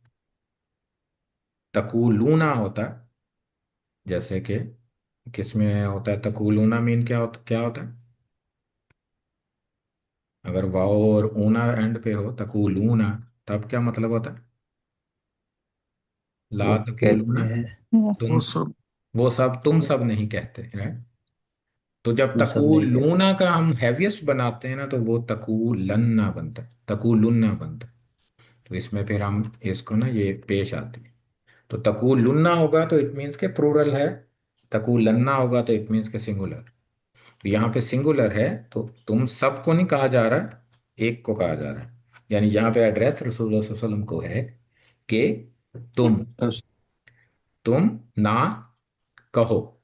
तकूलूना होता, जैसे कि किसमें होता है तकूलूना, मीन क्या होता है? अगर वाओ और ऊना एंड पे हो तकूलूना, तब क्या मतलब होता है? ला वो कहते तकूलूना, हैं तुम वो सब वो सब तुम सब नहीं कहते, राइट। तो जब तुम सब नहीं कहते। तकूलूना का हम हैवीएस्ट बनाते हैं ना, तो वो तकूलन्ना बनता है, तकूलुन्ना बनता है। तो इसमें फिर हम इसको ना ये पेश आती है। तो तकूलुन्ना होगा तो इट मीन्स के प्लूरल है, तकूलन्ना होगा तो इट मीन्स के सिंगुलर। तो यहाँ पे सिंगुलर है, तो तुम सबको नहीं कहा जा रहा है, एक को कहा जा रहा है। यानी यहाँ पे एड्रेस रसूलुल्लाह सल्लल्लाहु अलैहि वसल्लम को है कि तुम उस- तुम ना कहो।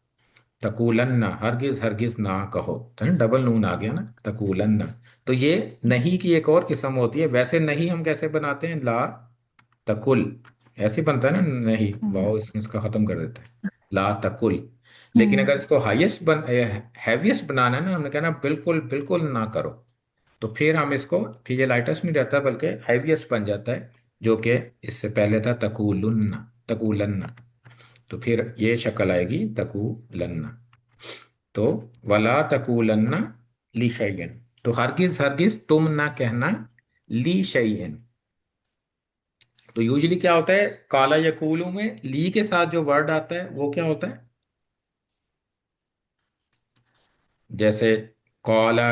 तकूलन्ना, हरगिज हरगिज ना कहो, तो डबल नून आ गया ना, तकूलन्ना। तो ये नहीं की एक और किस्म होती है। वैसे नहीं हम कैसे बनाते हैं? ला तकुल, ऐसे बनता है ना नहीं, हम्म, वाओ इसका खत्म कर देता है, ला तकुल। लेकिन हम्म, अगर इसको हाईएस्ट हैवीएस्ट बनाना है ना, हमने कहना बिल्कुल बिल्कुल ना करो। तो फिर हम इसको, फिर ये लाइटेस्ट नहीं रहता बल्कि हैवीएस्ट बन जाता है, जो कि इससे पहले था तकूलुन्ना, तकूलन्ना। तो फिर ये शक्ल आएगी तकूलन्ना। तो वला तकूलन्ना ली शैइन, तो हरगिज हरगिज तुम ना कहना ली शैइन। तो यूजुअली क्या होता है काला यकूलू में ली के साथ जो वर्ड आता है वो क्या होता है? जैसे कौला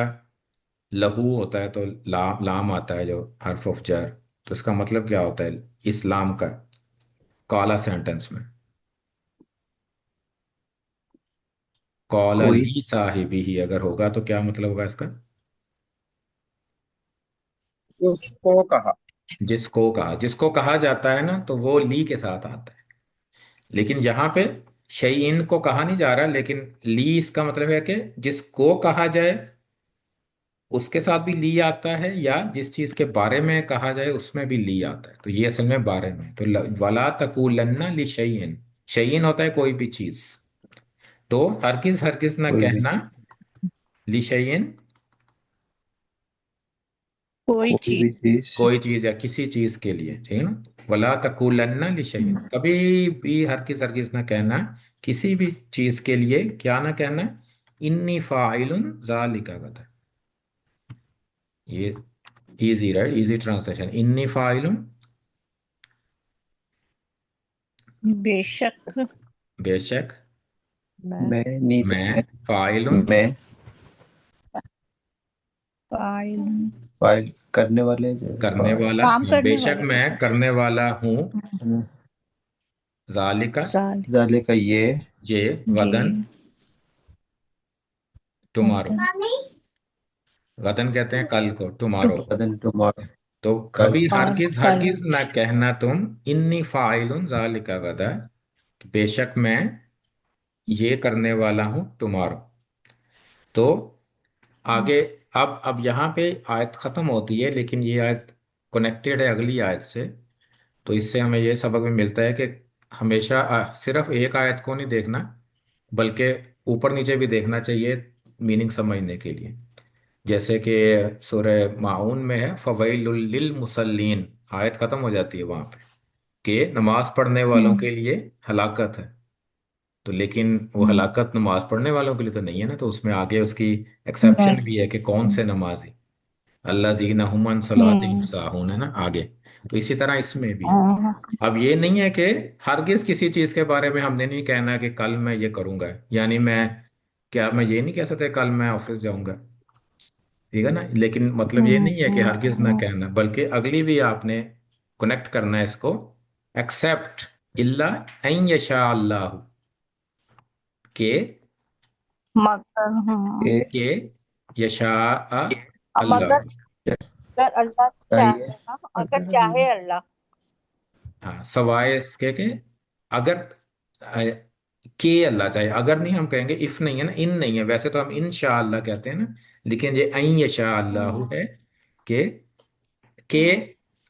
लहू होता है, तो लाम आता है जो हर्फ ऑफ जर। तो इसका मतलब क्या होता है इस्लाम का कौला सेंटेंस में? कौला कोई ली साहिबी ही अगर होगा तो क्या मतलब होगा इसका? उसको कहा। जिसको कहा, जिसको कहा जाता है ना, तो वो ली के साथ आता है। लेकिन यहाँ पे शयइन को कहा नहीं जा रहा, लेकिन ली इसका मतलब है कि जिसको कहा जाए उसके साथ भी ली आता है, या जिस चीज के बारे में कहा जाए उसमें भी ली आता है। तो ये असल में बारे में, तो वला तकूलन्ना ली शयइन, शयइन होता है कोई भी चीज। तो हरगिज हरगिज ना कोई भी कहना ली शयइन, कोई कोई चीज। भी चीज। कोई चीज या किसी चीज के लिए, ठीक है ना। वला तकूलन्ना लिशैइन, कभी भी हरगिज हरगिज ना कहना किसी भी चीज के लिए, क्या ना कहना, इन्नी फाइलुन जालिका गदा। ये इजी, राइट, इजी ट्रांसलेशन, इन्नी फाइलुन, बेशक। बेशक, मैं मैं नहीं तो मैं, फाइलुन, मैं फाइल। फाइल करने वाले जो करने वाला, काम हाँ, करने बेशक वाला मैं होता करने वाला हूँ, है। जालिका, साल। जाले का ये ये, ये गदन, टुमारो, होता गदन कहते हैं कल को, टुमारो। बदन टुमारो तो कल। कभी और हरगिज कल। हरगिज ना कहना तुम इन्नी फाइलुन जालिका गदा, कि बेशक मैं ये करने वाला हूं टुमारो। तो आगे, अब यहाँ पे आयत खत्म होती है, लेकिन ये आयत कनेक्टेड है अगली आयत से। तो इससे हमें ये सबक भी मिलता है कि हमेशा सिर्फ एक आयत को नहीं देखना, बल्कि ऊपर नीचे भी देखना चाहिए मीनिंग समझने के लिए। जैसे कि सूरह माऊन में है फवैलुल लिल मुसल्लीन, आयत खत्म हो जाती है वहां पे कि नमाज पढ़ने वालों के लिए हलाकत है। तो लेकिन वो हलाकत नमाज पढ़ने वालों के लिए तो नहीं है ना, तो उसमें आगे उसकी एक्सेप्शन भी है कि कौन से नमाजी, अल्लाज़ीना हुम अन सलातिहिम साहून, है ना आगे। तो इसी तरह इसमें भी है। अब ये नहीं है कि हरगिज किसी चीज के बारे में हमने नहीं कहना कि कल मैं ये करूंगा, यानी मैं, क्या मैं ये नहीं कह सकते कल मैं ऑफिस जाऊंगा, ठीक है ना। लेकिन मतलब ये नहीं है कि हरगिज ना कहना, बल्कि अगली भी आपने कनेक्ट करना है इसको, एक्सेप्ट इल्ला अन यशा अल्लाह, के मगर ये के यशा मगर अल्लाह। अगर अल्लाह चाहिए चाहे ना, अगर अगर चाहे अल्लाह। हाँ, सवाए इसके के, अगर के अल्लाह चाहे, अगर नहीं हम कहेंगे, इफ नहीं है ना, इन नहीं है, वैसे तो हम इंशाअल्लाह कहते हैं ना, लेकिन ये अन यशा अल्लाह है कि के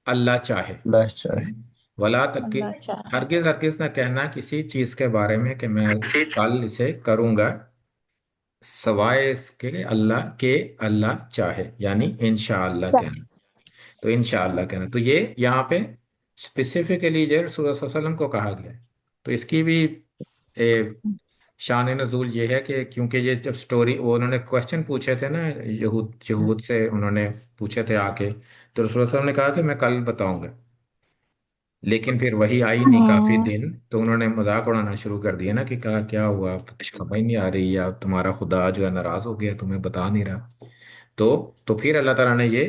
अल्लाह चाहे। लास्ट चाहे। वला तक कि अल्लाह चाहे। हरगिज हरगिज ना कहना किसी चीज के बारे में कि मैं कल इसे करूंगा, सवाए इसके के अल्लाह चाहे, यानी इंशाअल्लाह कहना। तो इंशाअल्लाह कहना, तो ये यहाँ पे स्पेसिफिकली जो रसूल सल्लल्लाहु अलैहि वसल्लम को कहा गया है। तो इसकी भी शान नज़ूल ये है कि क्योंकि ये जब स्टोरी, वो उन्होंने क्वेश्चन पूछे थे ना, यहूद यहूद से उन्होंने पूछे थे आके, तो रसूल सल्लल्लाहु अलैहि वसल्लम ने कहा कि मैं कल बताऊंगा। लेकिन फिर वही आई नहीं काफी दिन, तो उन्होंने मजाक उड़ाना शुरू कर दिया ना कि कहा क्या हुआ, समझ नहीं आ रही, या तुम्हारा खुदा जो है नाराज हो गया, तुम्हें बता नहीं रहा। तो फिर अल्लाह ताला ने ये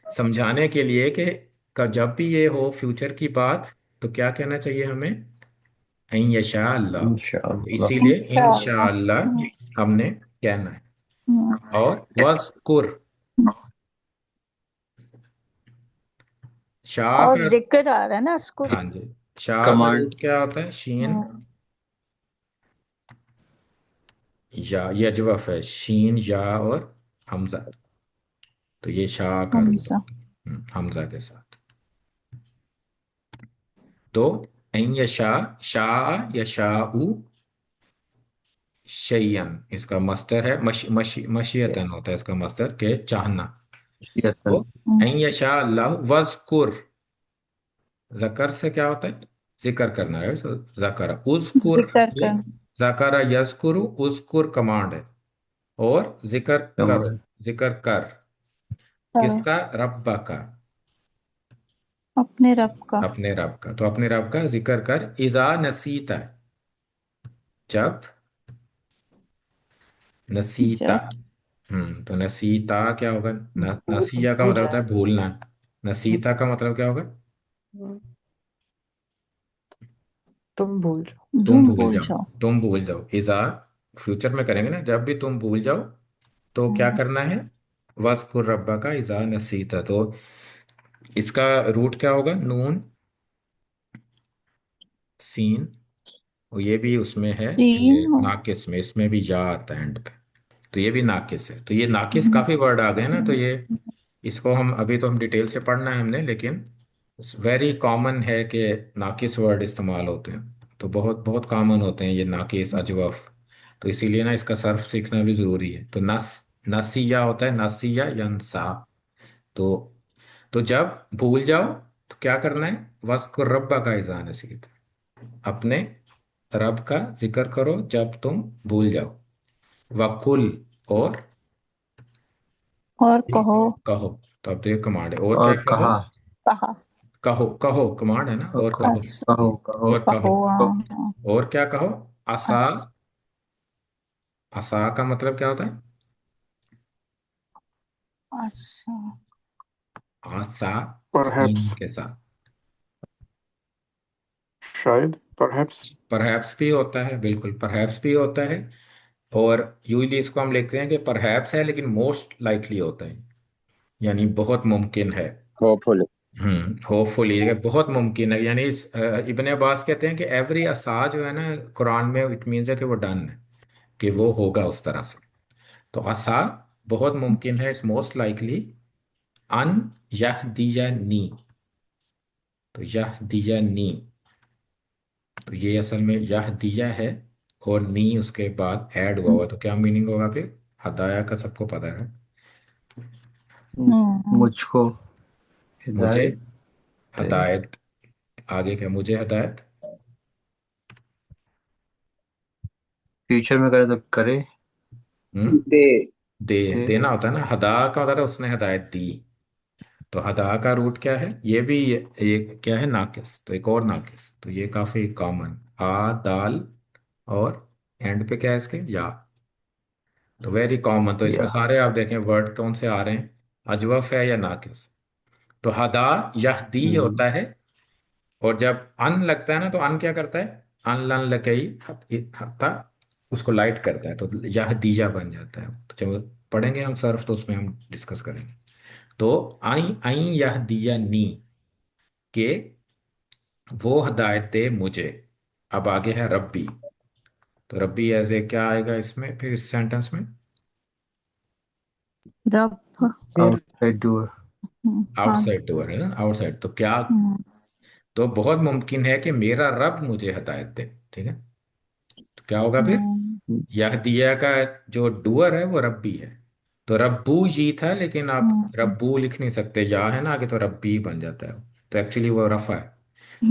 समझाने के लिए कि जब भी ये हो फ्यूचर की बात, तो क्या कहना चाहिए हमें, इन यशा अल्लाह। तो इंशाअल्लाह। इसीलिए इंशाअल्लाह। इंशाअल्लाह हमने कहना है। और वज़कुर, शाह और का, जिक्र आ रहा है ना उसको। हाँ जी, शाह का कमांड। रूट क्या होता है, शीन या यजवफ है, शीन या और हमजा। तो ये शाह का रूट हमजा। होता है, हमजा के साथ। तो इन यशा, शाह यशाऊ शयन, इसका मस्तर है मशीयतन होता है इसका मस्तर के चाहना। तो इन यशा अल्लाह वज़कुर, जकर से क्या होता है, जिक्र करना है, जकर उज़कुर, जिक्र ये कर। जकरा यज़कुरु, उज़कुर कमांड है, और जिक्र करो, कमांड। जिक्र कर, करो। किसका, रब्बा का, अपने रब का। अपने रब का। तो अपने रब का जिक्र कर, इज़ा नसीता, जब, नसीता, जब। तो नसीता क्या होगा, नसिया का भूल मतलब होता है जाए। भूलना, नसीता का मतलब क्या होगा, हम्म, तुम भूल जाओ। तुम तुम भूल भूल जाओ, जाओ। तुम भूल जाओ, इज़ा फ्यूचर में करेंगे ना, जब भी तुम भूल जाओ तो क्या करना है, वज़कुर रब्बा का इज़ा नसीता। तो इसका रूट क्या होगा, नून सीन और ये भी उसमें है, तीन। ये नाकिस में, इसमें भी या आता है एंड पे। तो ये भी नाकिस है। तो ये नाकिस काफी वर्ड आ गए ना, तो ये इसको हम अभी तो हम डिटेल से पढ़ना है हमने, लेकिन वेरी कॉमन है कि नाकिस वर्ड इस्तेमाल होते हैं। तो बहुत बहुत कॉमन होते हैं ये नाकिस अजवफ। तो इसीलिए ना इसका सर्फ सीखना भी जरूरी है। तो नसिया होता है, नसिया यंसा। तो जब भूल जाओ तो क्या करना है, वस्कुर रब्बा का इज़ान नसीत, अपने रब का जिक्र करो जब तुम भूल जाओ। वकुल, और और कहो। कहो। तो अब तो ये कमांड है, और क्या और कहो। कहा। कहा। कहो, कहो कमांड है ना, और और कहो। अच्छा। कहो कहो। और कहो। कहो। हाँ। और क्या कहो। आसा। अस- आसा का मतलब क्या होता है। अच्छा। आसा, सीन परहैप्स, के साथ। शायद परहैप्स। परहैप्स भी होता है, बिल्कुल परहैप्स भी होता है। और यूजली इसको हम लिखते हैं कि परहैप्स है, लेकिन मोस्ट लाइकली होता है, यानी बहुत मुमकिन है। होपफुली। होपफुली, बहुत मुमकिन है। यानी इब्ने अब्बास कहते हैं कि एवरी असा जो है ना कुरान में, इट मीन्स है कि वो डन है, कि वो होगा उस तरह से। तो असा बहुत मुमकिन है, इट्स मोस्ट लाइकली। अन यह दिया नी। तो यह दिया नी, तो ये असल में यह दिया है, और नी उसके बाद ऐड हुआ हुआ, तो क्या मीनिंग होगा फिर। हदाया का सबको पता है। हम्म। मुझको मुझे हिदायत दे। हदायत, आगे क्या, मुझे हदायत। फ्यूचर में करे तो करे। हम्म। दे। दे, दे। देना होता है ना, हदा का होता था उसने हदायत दी। तो हदा का रूट क्या है, ये भी ये क्या है, नाकिस। तो एक और नाकिस, तो ये काफी कॉमन, आ दाल, और एंड पे क्या है इसके, या। तो वेरी कॉमन। तो इसमें या। सारे आप देखें वर्ड कौन से आ रहे हैं, अजवफ है या नाकिस। तो हदा यहदी हम्म। होता है, और जब अन लगता है ना, तो अन क्या करता है, अन लन लकई हत्ता, उसको लाइट करता है, तो यह दीजा बन जाता है। तो जब पढ़ेंगे हम सर्फ, तो उसमें हम डिस्कस करेंगे। तो आई आई यह दिया नी, के वो हदायत दे मुझे। अब आगे है रब्बी। तो रब्बी एज ए क्या आएगा इसमें फिर, इस सेंटेंस में। रब। मेरे आउटसाइड डूअर। हाँ। आउटसाइड डोर है ना, आउटसाइड। तो क्या, हम्म। तो बहुत मुमकिन है कि मेरा रब मुझे हदायत दे। ठीक है। तो क्या होगा फिर, यह दिया का जो डूअर है वो रब्बी है। तो रब्बू जी था, लेकिन आप हम्म। रब्बू लिख नहीं सकते, या है ना आगे, तो रब्बी बन जाता है। तो एक्चुअली वो रफा है।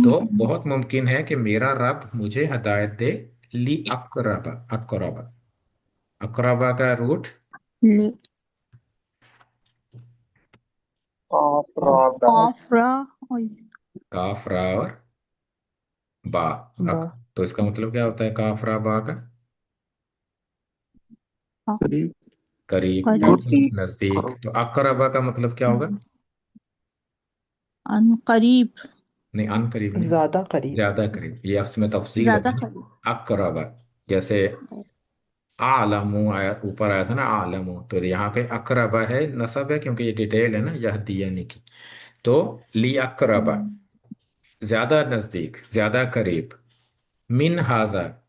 तो हम्म। बहुत मुमकिन है कि मेरा रब मुझे हदायत दे। ली अकरबा, अकरबा, अकरबा का रूट ले। काफरागा। काफरा। ओय। काफ रा और बा। बा तो इसका मतलब क्या होता है काफ रा बा का। हाँ, करीब। करीब, गुड कैसे, करीब। नजदीक। करो। तो अकरबा का मतलब क्या होगा। अन करीब। नहीं, अन करीब नहीं, ज्यादा करीब। ज्यादा करीब, ये उसमें तफसील ज्यादा होगी ना। करीब। अकरबा, जैसे आलमू आया, ऊपर आया था ना आलमू, तो यहाँ पे अकरबा है, नसब है, क्योंकि ये डिटेल है ना यह दियानी की। तो ली अकरबा, हम्म। ज्यादा नजदीक, ज्यादा करीब। मिन हाजा,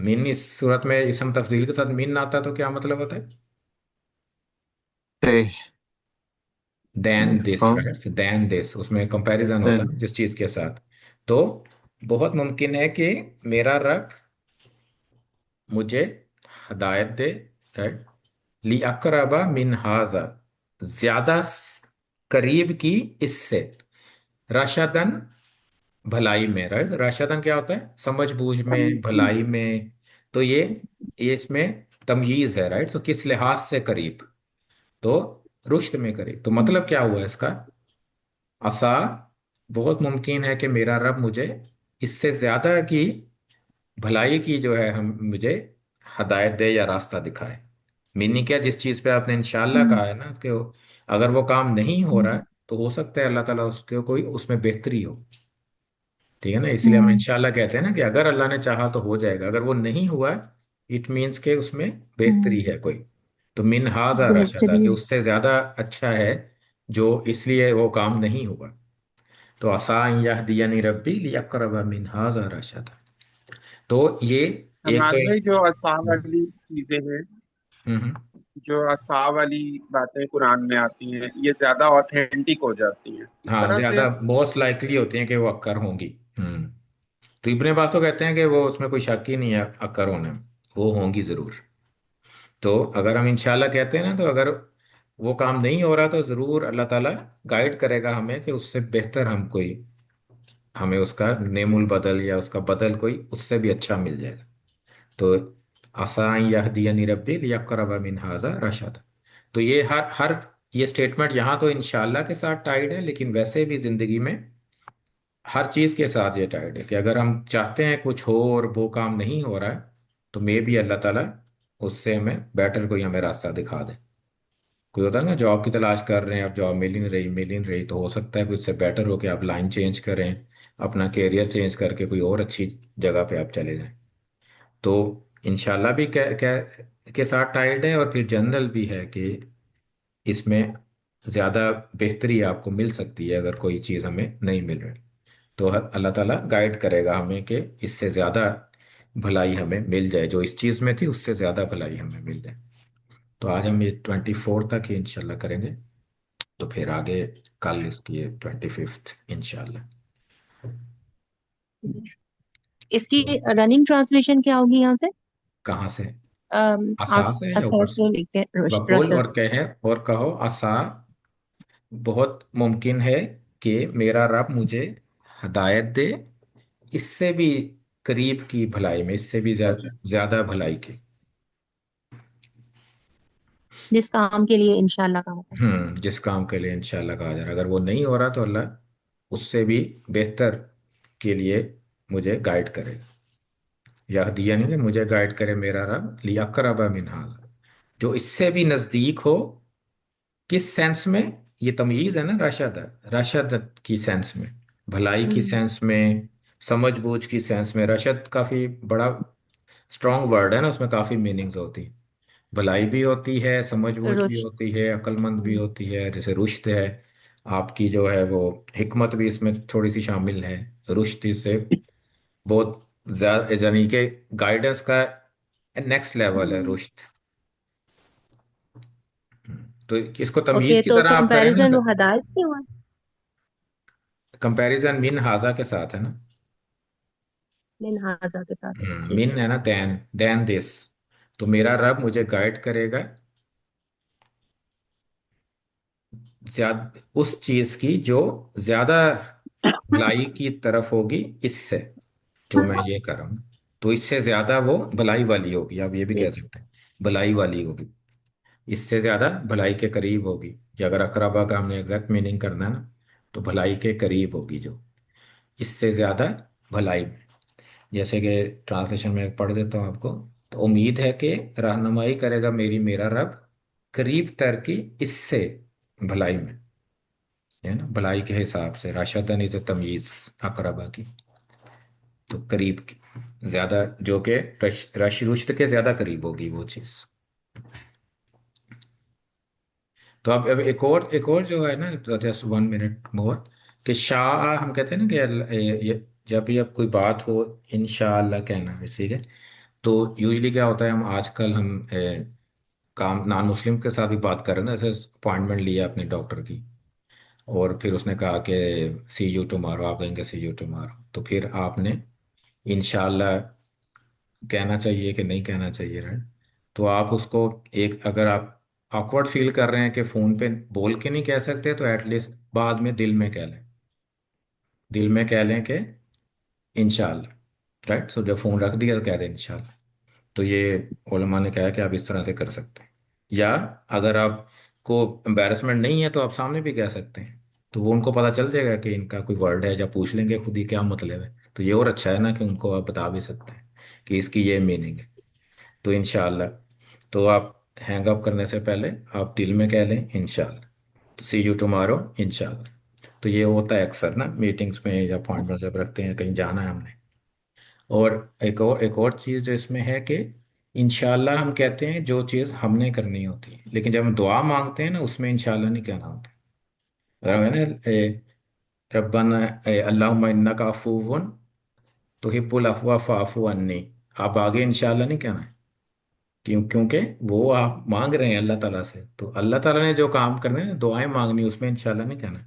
मिन इस सूरत में इसम तफजील के साथ मिन आता है, तो क्या मतलब होता है। से। Then this, from. Right, then this, उसमें कंपैरिजन होता है देन। ना जिस चीज के साथ। तो बहुत मुमकिन है कि मेरा रब मुझे हदायत दे, राइट, ली अकरबा मिन हाजा, ज्यादा करीब की इससे। रशदन, भलाई में, राइट। रशदन क्या होता है, समझ बूझ में, भलाई में। तो ये इसमें तमयीज है, राइट। तो किस लिहाज से करीब, तो रुश्द में करीब। तो मतलब क्या हुआ इसका, असा बहुत मुमकिन है कि मेरा रब मुझे इससे ज्यादा की भलाई की जो है, हम मुझे हदायत दे या रास्ता दिखाए। मीनिंग क्या, जिस चीज पे आपने इंशाल्लाह कहा है ना कि अगर वो काम नहीं हो रहा है, तो हो सकता है अल्लाह ताला उसके कोई उसमें बेहतरी हो। ठीक है ना, इसलिए हम इंशाल्लाह कहते हैं ना कि अगर अल्लाह ने चाहा तो हो जाएगा, अगर वो नहीं हुआ, इट मीन्स के उसमें बेहतरी है कोई। तो मिन हाजा रशदा, कि बेहतरीन। उससे ज्यादा अच्छा है जो, इसलिए वो काम नहीं हुआ। तो असा यहदियनी रब्बी लियक़रब मिन हाज़ा रशदा। तो ये एक तो हमारे भाई जो असा वाली चीजें हैं, हम्म, जो असा वाली बातें कुरान में आती हैं, ये ज्यादा ऑथेंटिक हो जाती हैं इस हाँ, तरह से। ज्यादा मोस्ट लाइकली होती हैं कि वो अक्कर होंगी। हम्म। तो इब्ने अब्बास तो कहते हैं कि वो उसमें कोई शक ही नहीं है अक्कर होने में, वो होंगी जरूर। तो अगर हम इंशाल्लाह कहते हैं ना, तो अगर वो काम नहीं हो रहा तो जरूर अल्लाह ताला गाइड करेगा हमें कि उससे बेहतर हम कोई, हमें उसका नेमुल बदल या उसका बदल कोई उससे भी अच्छा मिल जाएगा। तो आसान यहदियनी रब्बी लियक़रब मिन हाज़ा रशद। तो ये हर ये स्टेटमेंट यहाँ तो इंशाल्लाह के साथ टाइड है, लेकिन वैसे भी जिंदगी में हर चीज के साथ ये टाइड है कि अगर हम चाहते हैं कुछ हो और वो काम नहीं हो रहा है, तो मे भी अल्लाह ताला उससे हमें बेटर कोई हमें रास्ता दिखा दे। कोई होता है ना, जॉब की तलाश कर रहे हैं, अब जॉब मिल ही नहीं रही, तो हो सकता है कि उससे बेटर हो कि आप लाइन चेंज करें, अपना कैरियर चेंज करके कोई और अच्छी जगह पे आप चले जाएं। तो इंशाल्लाह भी के साथ टाइड है, और फिर जनरल भी है कि इसमें ज़्यादा बेहतरी आपको मिल सकती है अगर कोई चीज़ हमें नहीं मिल रही। तो अल्लाह ताला गाइड करेगा हमें कि इससे ज़्यादा भलाई हमें मिल जाए, जो इस चीज़ में थी उससे ज़्यादा भलाई हमें मिल जाए। तो आज हम ये 24 तक ही इंशाल्लाह करेंगे, तो फिर आगे कल इसकी 25 इंशाल्लाह। इसकी तो रनिंग ट्रांसलेशन क्या होगी यहाँ से? कहाँ से? आसा से या ऊपर असर से? से लेके वकूल रशद। और कहे और कहो आसा, बहुत मुमकिन है कि मेरा रब मुझे हदायत दे इससे भी करीब की भलाई में, इससे भी ज्यादा भलाई की। जिस काम के लिए इंशाल्लाह कहा था। जिस काम के लिए इंशाल्लाह कहा जा रहा है, अगर वो नहीं हो रहा तो अल्लाह उससे भी बेहतर के लिए मुझे गाइड करे। यह दिया नहीं कि मुझे गाइड करे मेरा रब लियक़रब मिन हाज़ा, जो इससे भी नजदीक हो। किस सेंस में? ये तमयीज है ना, रशद है, रशद की सेंस में, भलाई की हम्म, सेंस में, समझ बूझ की सेंस में। रशद काफी बड़ा स्ट्रॉन्ग वर्ड है ना, उसमें काफी मीनिंग्स होती हैं। भलाई भी होती है, समझ बूझ भी रुश्द। होती है, अक्लमंद भी हम्म, होती है, जैसे रुश्द है। आपकी जो है वो हिकमत भी इसमें थोड़ी सी शामिल है। रुश्द इससे बहुत ज्यादा, यानी कि गाइडेंस का नेक्स्ट लेवल है रुश्द। तो इसको तमीज ओके, की तो तरह आप करें ना, कंपैरिजन वो हदायत से हुआ? कंपैरिजन मिन हाजा के साथ है ना। लिहाजा के साथ है, ठीक मिन है। है ना, दैन दिस। तो मेरा रब मुझे गाइड करेगा ज्यादा उस चीज की जो ज्यादा भलाई की तरफ होगी, इससे जो मैं ये कर रहा हूँ। तो इससे ज्यादा वो भलाई वाली होगी, आप ये भी कह ठीक। सकते हैं भलाई वाली होगी, इससे ज्यादा भलाई के करीब होगी। या अगर अकरबा का हमने एग्जैक्ट मीनिंग करना है ना, तो भलाई के करीब होगी, जो इससे ज्यादा भलाई में। जैसे कि ट्रांसलेशन में पढ़ देता हूँ आपको। तो उम्मीद है कि रहनुमाई करेगा मेरा रब करीब तर की इससे भलाई में, है ना, भलाई के हिसाब से। राशदन इज तमीज अकरबा की, तो करीब की, ज्यादा, जो कि रश रुश्त के ज्यादा करीब होगी वो चीज। तो अब एक और जो है ना, जस्ट 1 मिनट मोर, कि शाह हम कहते हैं ना कि जब भी अब कोई बात हो इंशाअल्लाह कहना है, ठीक है। तो यूजली क्या होता है, हम काम नॉन मुस्लिम के साथ भी बात कर रहे हैं ना, जैसे अपॉइंटमेंट लिया अपने डॉक्टर की, और फिर उसने कहा कि सी यू टुमारो, आप कहेंगे सी यू टुमारो, तो फिर आपने इंशाल्लाह कहना चाहिए कि नहीं कहना चाहिए, राइट? तो आप उसको, एक अगर आप ऑकवर्ड फील कर रहे हैं कि फ़ोन पे बोल के नहीं कह सकते, तो एटलीस्ट बाद में दिल में कह लें, दिल में कह लें कि इंशाल्लाह, राइट? सो जब फ़ोन रख दिया तो कह दें इंशाल्लाह। तो ये उलमा ने कहा कि आप इस तरह से कर सकते हैं। या अगर आपको एम्बैरेसमेंट नहीं है तो आप सामने भी कह सकते हैं, तो वो उनको पता चल जाएगा कि इनका कोई वर्ड है, या पूछ लेंगे खुद ही क्या मतलब है। तो ये और अच्छा है ना कि उनको आप बता भी सकते हैं कि इसकी ये मीनिंग है। तो इंशाल्लाह, तो आप हैंग अप करने से पहले आप दिल में कह लें इंशाल्लाह, तो सी यू टुमारो इंशाल्लाह। तो ये होता है अक्सर ना मीटिंग्स में या अपॉइंटमेंट जब रखते हैं, कहीं जाना है हमने। और एक और चीज़ जो इसमें है कि इंशाल्लाह हम कहते हैं जो चीज़ हमने करनी होती है, लेकिन जब हम दुआ मांगते हैं ना, उसमें इंशाल्लाह नहीं कहना होता। अगर हमें ना रब्बाना अल्लाहुम्मा इन्नका अफुव्वुन तुहिब्बुल अफ़्वा फ़अफ़ु अन्नी। आप आगे इंशाल्लाह नहीं कहना है, क्योंकि वो आप मांग रहे हैं अल्लाह ताला से, तो अल्लाह ताला ने जो काम करने हैं दुआएं मांगनी, उसमें इंशाल्लाह नहीं कहना है।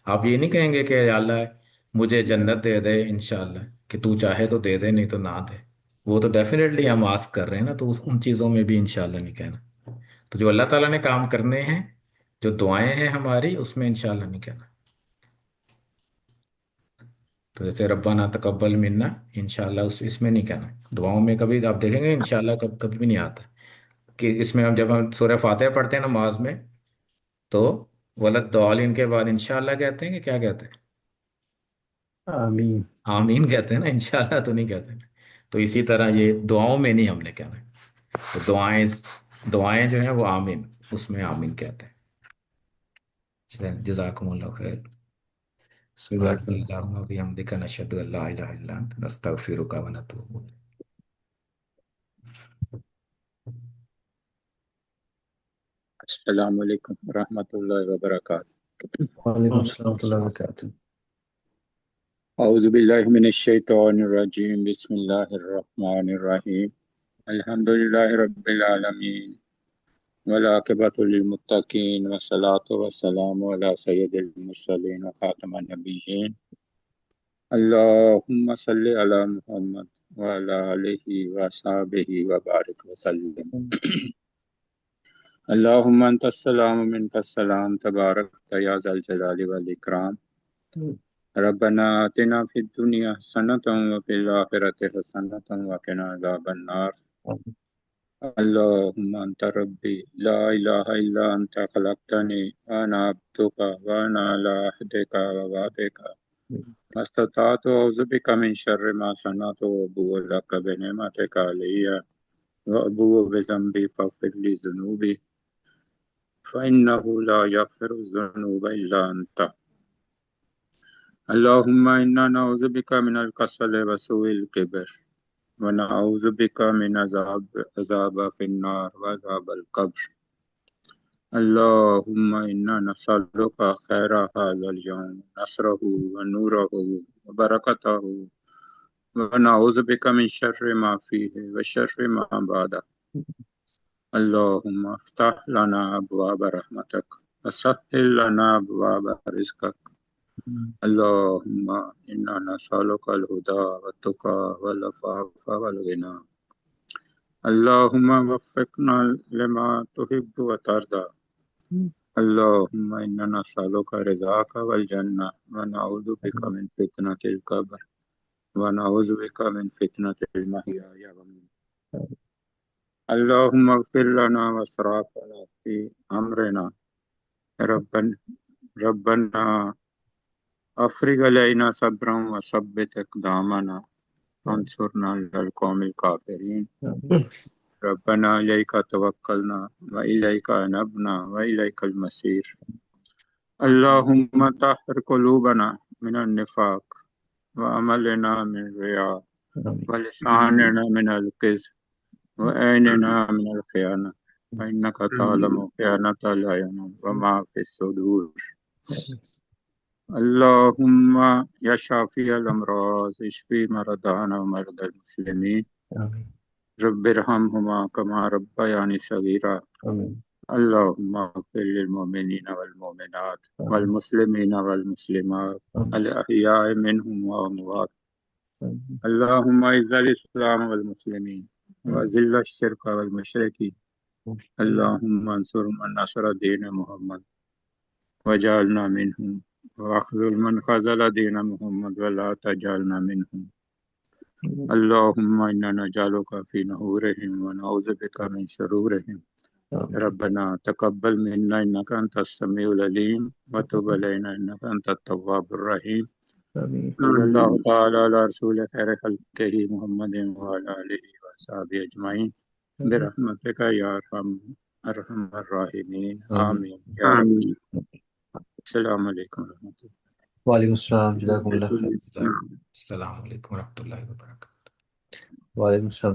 आप ये नहीं कहेंगे कि या अल्लाह मुझे जन्नत दे दे इंशाल्लाह, कि तू चाहे तो दे दे नहीं तो ना दे। वो तो डेफिनेटली हम आस्क कर रहे हैं ना, तो उन चीज़ों में भी इंशाल्लाह नहीं कहना। तो जो अल्लाह ताला ने काम करने हैं, जो दुआएं हैं हमारी, उसमें इंशाल्लाह नहीं कहना। तो जैसे रब्बाना तकब्बल मिन्ना, इंशाल्लाह उस इसमें नहीं कहना। दुआओं में कभी आप देखेंगे इंशाल्लाह कभी भी नहीं आता। कि इसमें हम जब हम सूरह फातिहा पढ़ते हैं नमाज में, तो वलद दौलिन के बाद इंशाल्लाह कहते हैं कि क्या कहते हैं? आमीन। आमीन कहते हैं ना, इंशाल्लाह तो नहीं कहते। तो इसी तरह ये दुआओं में नहीं हमने कहना है। तो दुआएं दुआएं जो है वो आमीन, उसमें आमीन कहते हैं। चलिए, जज़ाकुमुल्लाह खैर। जज़ाकल्लाह। सुब्हानकल्लाहुम्मा व बिहम्दिका नशहदु अल्ला इलाहा इल्ला अंत नस्तगफिरुका व नतूबु इलैक। अस्सलाम वालेकुम रहमतुल्लाहि व बरकातहू। वालेकुम अस्सलाम व रहमतुल्लाहि व बरकातुहू। औज़ु बिल्लाहि मिनश शैतानिर रजीम, बिस्मिल्लाहिर रहमानिर रहीम। अल्हम्दुलिल्लाहि रब्बिल आलमीन, वल आक़िबतु लिल मुत्तक़ीन, वस्सलातु वस्सलामु अला सय्यिदिल मुरसलीन व ख़ातमन नबिय्यीन। अल्लाहुम्मा सल्लि अला मुहम्मद व अला आलिहि व अस्हाबिहि व बारिक व सल्लिम। अल्लाहुम्मा अंतस सलाम व मिनकस सलाम, तबारकत या ज़ल जलाली वल इकराम। रब्बना आतिना फिद दुनिया हसनतम व फिल आखिरति हसनतम व क़िना अज़ाबन नार। अल्लाहुम्मा अंता रब्बी ला इलाहा इल्ला अंता खलक़तनी व अना अब्दुका व अना अला अहदिका व वादिका मस्तताअतु औज़ु बिका मिन शर्रि मा सनअतु व अबूअ लका बिनिअमतिका अलैया व अबूअ बिज़न्बी फ़ग़फ़िर ली ज़ुनूबी फ़इन्नहु ला यग़फ़िरु ज़ुनूबा इल्ला अंत। अल्लाहुम्मा इन्ना नऊज़ु बिका मिनल कसली व सूइल किब्र व नऊज़ु बिका मिन अज़ाब फ़िन्नार व अज़ाबिल क़ब्र। अल्लाहुम्मा इन्ना नसअलुका खैरा हाज़ल यौम, नस्रहु व नूरहु व बरकतहु, व नऊज़ु बिका मिन शर्रि मा फ़ीहि व शर्रि मा बअदह। अल्लाहुम्मा अफ़्तह लना अब्वाब रहमतिक व सह्हिल लना अब्वाब रिज़्क़िक। अल्लाहुम्मा इन्ना नसअलुकल हुदा वत्तुक़ा वल अफ़ाफ़ वल गिना। अल्लाहुम्मा वफ़्फ़िक़ना लिमा तुहिब्बु व तर्दा। अल्लाहुम्मा इन्ना नसअलुका रिज़ाका वल जन्नह व नऊज़ु बिका मिन फ़ितनतिल क़ब्र व नऊज़ु बिका मिन फ़ितनतिल महया व ममात। अल्लाहुम्मा इग़फ़िर लना वइस्राफ़ना फ़ी अम्रिना। रब्बना अफ़्रिग़ अलैना सब्रन व सब्बित अक़दामना वंसुरना अलल क़ौमिल काफ़िरीन। रब्बना अलैका तवक्कलना व इलैका अनबना व इलैकल मसीर। अल्लाहुम्मा तहहिर क़ुलूबना मिनन निफ़ाक़ व अमलना मिन रिया व लिसानना मिनल किज़्ब व ऐनना मिनल ख़ियानत फ़इन्नका तअलमु ख़ियानतल अयुन व मा फ़िस सुदूर। अल्लाहुम्मा या शाफ़िअल अमराज़ इश्फ़ि मरदाना व मरदल मुस्लिमीन। रब्बिरहमहुमा कमा रब्बयानी सगीरा। अल्लाहुम्मा इग़फ़िर लिल मुमिनीना वल मुमिनात वल मुस्लिमीना वल मुस्लिमात अल अहयाइ मिनहुम व अमवात। अल्लाहुम्मा इज़्ज़िल इस्लाम वल मुस्लिमीन व अज़िल्ल अश्शिर्क वल मुशरिकीन। अल्लाहुम्मा अंसुर मन नसर दीन मुहम्मद वजअलना मिनहुम वख़ज़ुल मन ख़ज़ल दीन मुहम्मद वला तजअलना मिनहुम। अल्लाहुम्मा इन्ना नजअलुका फ़ी नहूरिहिम व नऊज़ु बिका मिन शुरूरिहिम। रब्बना तक़ब्बल मिन्ना इन्नका अंतस समीउल अलीम व तुब अलैना इन्नका अंतत तव्वाबुर रहीम। सल्लल्लाहु तआला अला रसूलिल खैरि खल्क़िही मुहम्मदिन व अला आलिहि व अस्हाबिहि अजमईन बिरहमतिका या अरहमर राहिमीन। आमीन या रब्बी। अस्सलामु अलैकुम व रहमतुल्लाह। वालेकुम अस्सलाम, जज़ाकुमुल्लाह खैर। अस्सलाम वालेकुम रहमतुल्लाहि व बरकातहू। वालेकुम अस्सलाम।